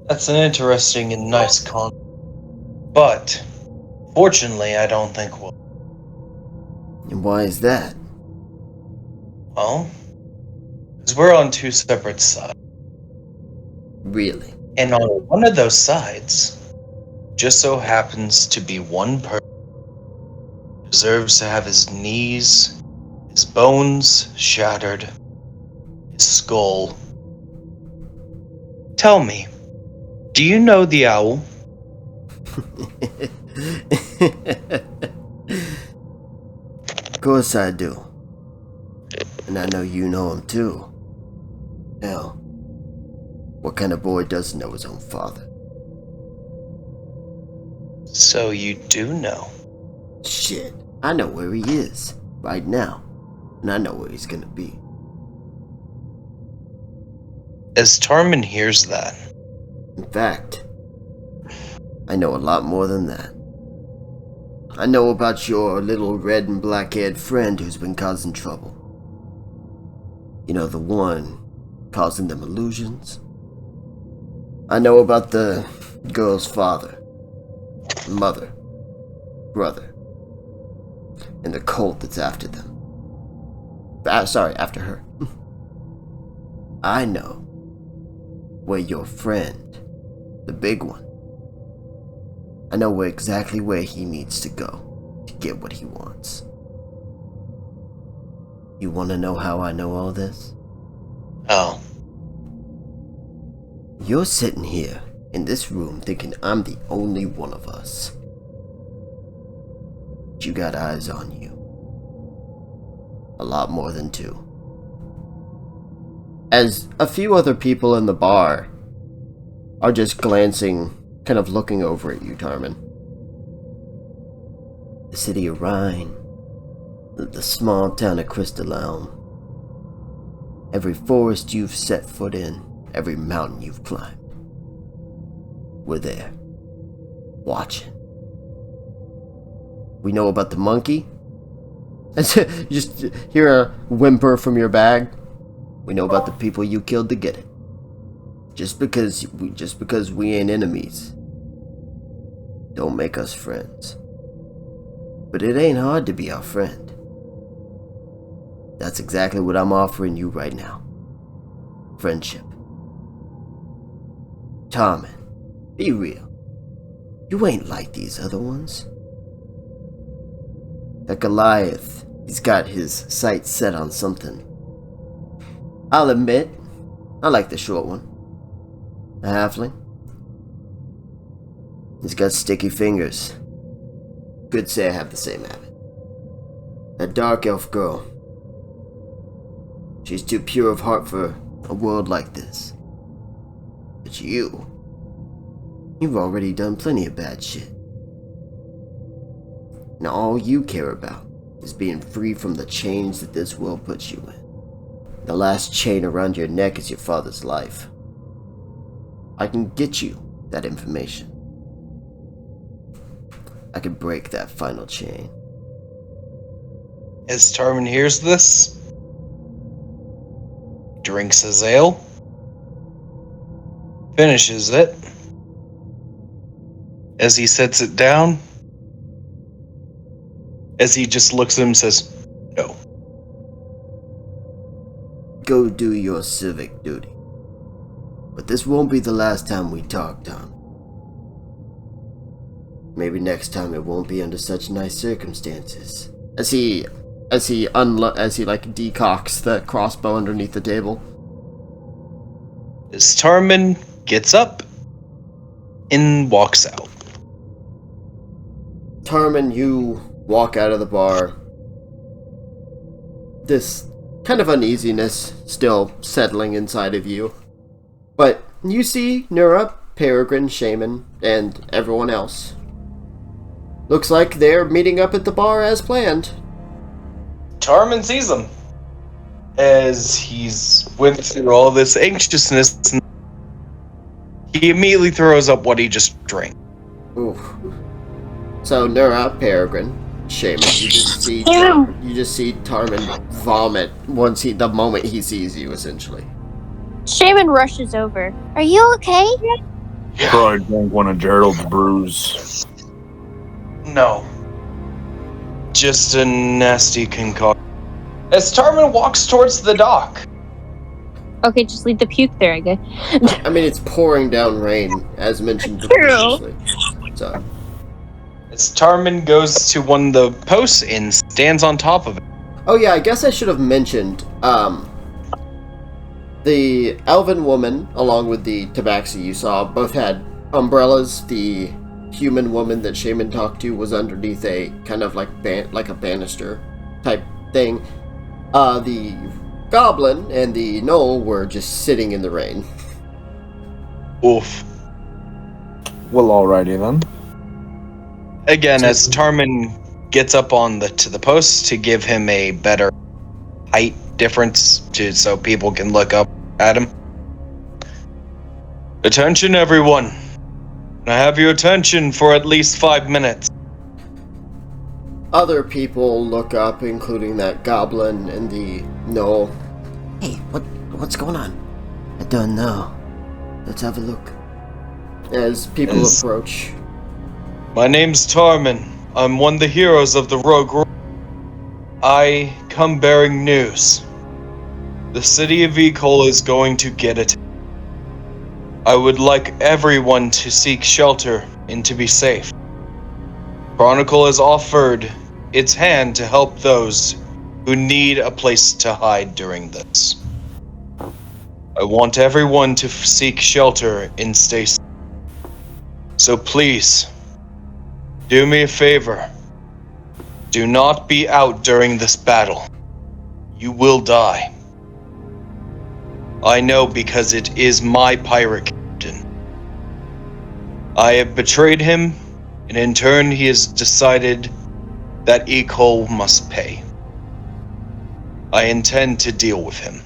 That's an interesting and nice concept. But, fortunately, I don't think we'll. And why is that? Well, because we're on two separate sides. Really? And on one of those sides, just so happens to be one person who deserves to have his knees, his bones shattered, his skull. Tell me, do you know the owl? Of course I do. And I know you know him too. Hell, what kind of boy doesn't know his own father? So you do know. Shit, I know where he is, right now. And I know where he's gonna be. As Taramin hears that, In fact, I know a lot more than that. I know about your little red and black-haired friend who's been causing trouble. You know, the one causing them illusions? I know about the girl's father, mother, brother, and the cult that's after them. After her. I know where your friend, the big one, I know exactly where he needs to go to get what he wants. You want to know how I know all this? oh, You're sitting here in this room thinking I'm the only one of us. But you got eyes on you. A lot more than two. As a few other people in the bar are just glancing, kind of looking over at you, Taramin. The city of Rhine, the small town of Crystal Elm, every forest you've set foot in, every mountain you've climbed. We're there, watching. We know about the monkey. You just hear a whimper from your bag. We know about the people you killed to get it. Just because we ain't enemies, don't make us friends. But it ain't hard to be our friend. That's exactly what I'm offering you right now. Friendship. Taramin, be real. You ain't like these other ones. That Goliath, he's got his sights set on something. I'll admit, I like the short one. The halfling. He's got sticky fingers. Could say I have the same habit. That dark elf girl. She's too pure of heart for a world like this. But you've already done plenty of bad shit. Now all you care about is being free from the chains that this world puts you in. The last chain around your neck is your father's life. I can get you that information. I can break that final chain. as Taramin hears this, drinks his ale, finishes it. As he sets it down, as he just looks at him and says, "No." Go do your civic duty. But this won't be the last time we talk, Tom. Maybe next time it won't be under such nice circumstances. As he decocks the crossbow underneath the table. As Taramin gets up and walks out. Taramin, you walk out of the bar. This kind of uneasiness still settling inside of you. But you see Nura, Peregrine, Shaman, and everyone else. Looks like they're meeting up at the bar as planned. Taramin sees them as he's went through all this anxiousness. And he immediately throws up what he just drank. Oof. So Nura, Peregrine, Shaman, you just see Taramin vomit the moment he sees you, essentially. Shaman rushes over. Are you okay? Probably drank one of Gerald's brews. No. Just a nasty concoction. As Taramin walks towards the dock. Okay, just leave the puke there, I guess. I mean, it's pouring down rain, as mentioned previously. So. As Taramin goes to one of the posts and stands on top of it. Oh yeah, I guess I should have mentioned, the elven woman, along with the tabaxi you saw, both had umbrellas. The human woman that Shaman talked to was underneath a kind of like a banister type thing. The goblin and the gnoll were just sitting in the rain. Oof. Well, alrighty then. Again, as Taramin gets up on to the post to give him a better height difference so people can look up at him. Attention, everyone. I have your attention for at least 5 minutes. Other people look up, including that goblin and the gnoll. Hey, what's going on? I don't know. Let's have a look. As people approach. My name's Taramin. I'm one of the heroes of the Rogue. I come bearing news. The city of Ikol is going to get it. I would like everyone to seek shelter and to be safe. Chronicle has offered its hand to help those who need a place to hide during this. I want everyone to seek shelter and stay safe. So please, do me a favor. Do not be out during this battle. You will die. I know because it is my pirate captain. I have betrayed him, and in turn he has decided that Ikol must pay. I intend to deal with him,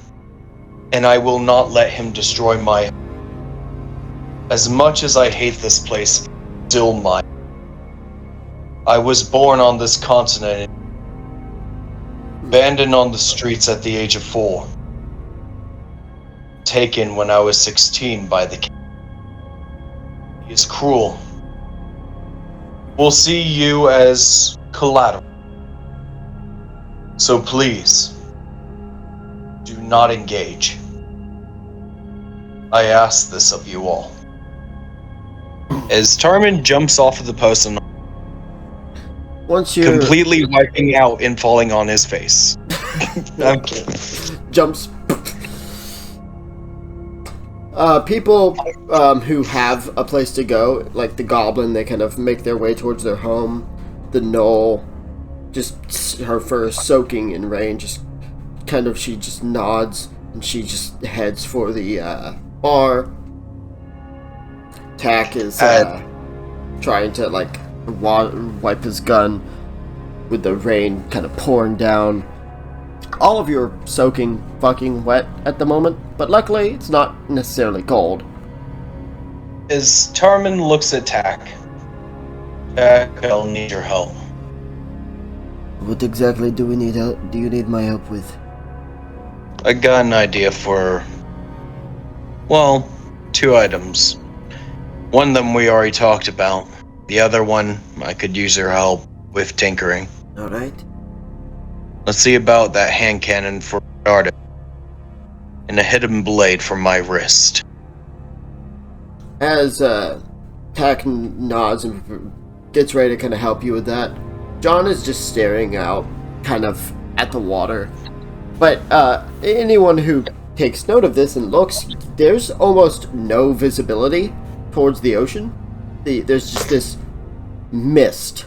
and I will not let him destroy my... As much as I hate this place, still mine. I was born on this continent, abandoned on the streets at the age of 4. Taken when I was 16 by the king. He is cruel. We'll see you as collateral. So please, do not engage. I ask this of you all. As Taramin jumps off of the post and Once you're... completely wiping out and falling on his face. Jumps... people who have a place to go, like the goblin, they kind of make their way towards their home. The gnoll, just her fur is soaking in rain, she just nods, and she just heads for the bar. Tack is trying to, wipe his gun with the rain kind of pouring down. All of you are soaking fucking wet at the moment, but luckily it's not necessarily cold. As Taramin looks at Tack, I'll need your help. What exactly do you need my help with? I got an idea for, 2 items. One of them we already talked about. The other one, I could use your help with tinkering. Alright. Let's see about that hand cannon for starter. And a hidden blade for my wrist. As Tack nods and gets ready to kind of help you with that, John is just staring out kind of at the water. But anyone who takes note of this and looks, there's almost no visibility towards the ocean. There's just this mist.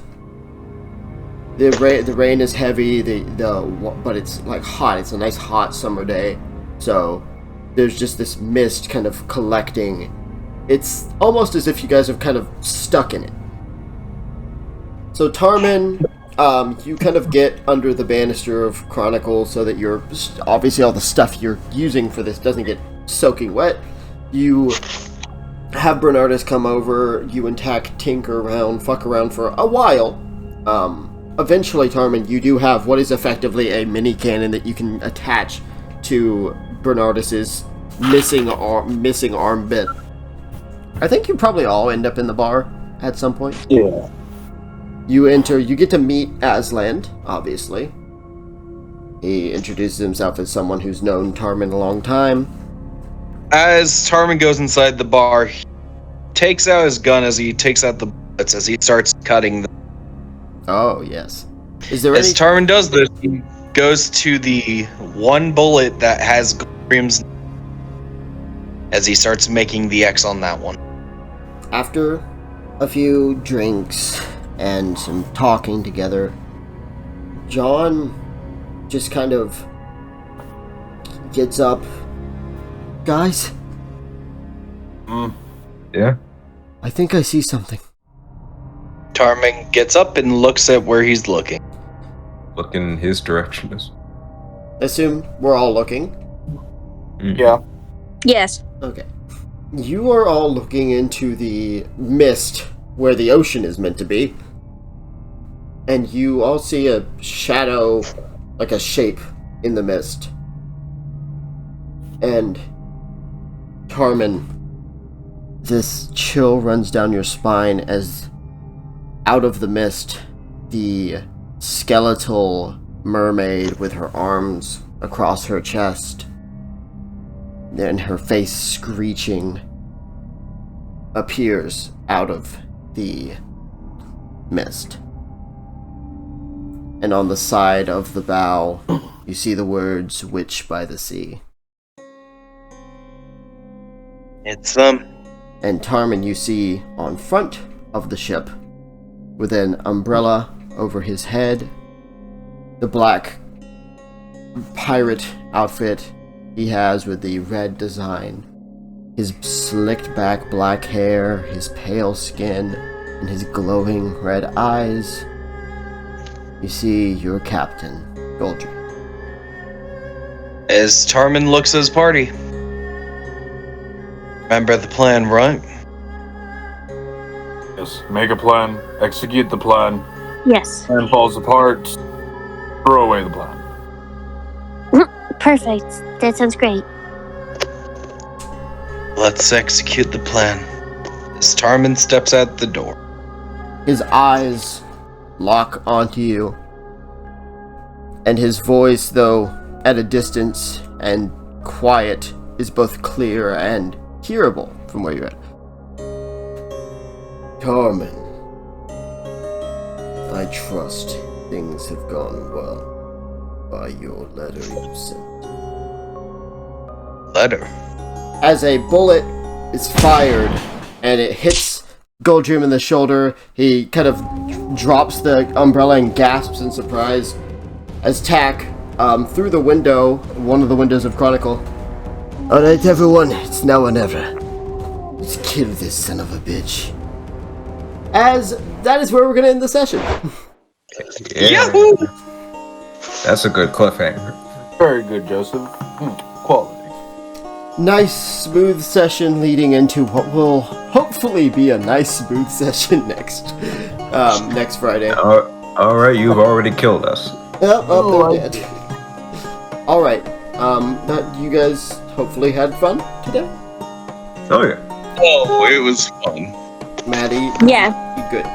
The rain is heavy, but it's like hot. It's a nice hot summer day. So there's just this mist kind of collecting. It's almost as if you guys are kind of stuck in it. So Taramin, you kind of get under the banister of Chronicle so that you're obviously all the stuff you're using for this doesn't get soaking wet. You have Bernardus come over. You and Tack tinker around, fuck around for a while. Eventually, Taramin, you do have what is effectively a mini cannon that you can attach to Bernardus's missing arm bit. I think you probably all end up in the bar at some point. Yeah. You enter, you get to meet Aslan, obviously. He introduces himself as someone who's known Taramin a long time. As Taramin goes inside the bar, he takes out his gun as he takes out the bullets as he starts cutting them. Oh, yes. Is there As any... Taramin does this, he goes to the one bullet that has Goldrium's as he starts making the X on that one. After a few drinks and some talking together, John just kind of gets up. Guys, Yeah? I think I see something. Taramin gets up and looks at where he's looking. Look in his direction. Assume we're all looking. Yeah. Yes. Okay. You are all looking into the mist where the ocean is meant to be. And you all see a shadow, like a shape in the mist. And Taramin, this chill runs down your spine as out of the mist, the skeletal mermaid with her arms across her chest and her face screeching appears out of the mist. And on the side of the bow, you see the words, "Witch by the Sea." It's And Taramin you see on front of the ship, with an umbrella over his head, the black pirate outfit he has with the red design, his slicked back black hair, his pale skin, and his glowing red eyes. You see your captain, Goldry. As Taramin looks at his party. Remember the plan, right? Yes. Make a plan. Execute the plan. Yes. Plan falls apart. Throw away the plan. Perfect. That sounds great. Let's execute the plan. As Taramin steps out the door. His eyes lock onto you, and his voice, though at a distance and quiet, is both clear and hearable from where you're at. Taramin, I trust things have gone well by your letter you sent. Letter. As a bullet is fired and it hits Goldrim in the shoulder, he kind of drops the umbrella and gasps in surprise as Tack, through the window, one of the windows of Chronicle. Alright everyone, it's now or never. Let's kill this son of a bitch. As that is where we're gonna end the session. Yeah. Yahoo! That's a good cliffhanger. Very good, Joseph. Quality. Nice, smooth session leading into what will hopefully be a nice, smooth session next Friday. Alright, you've already killed us. Yep, they're dead. Alright, that you guys hopefully had fun today? Oh yeah. Oh, it was fun. Maddie? Yeah. You good?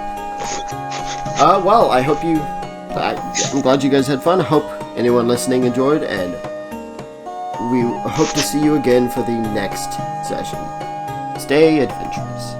Well, I hope I'm glad you guys had fun. I hope anyone listening enjoyed, and we hope to see you again for the next session. Stay adventurous.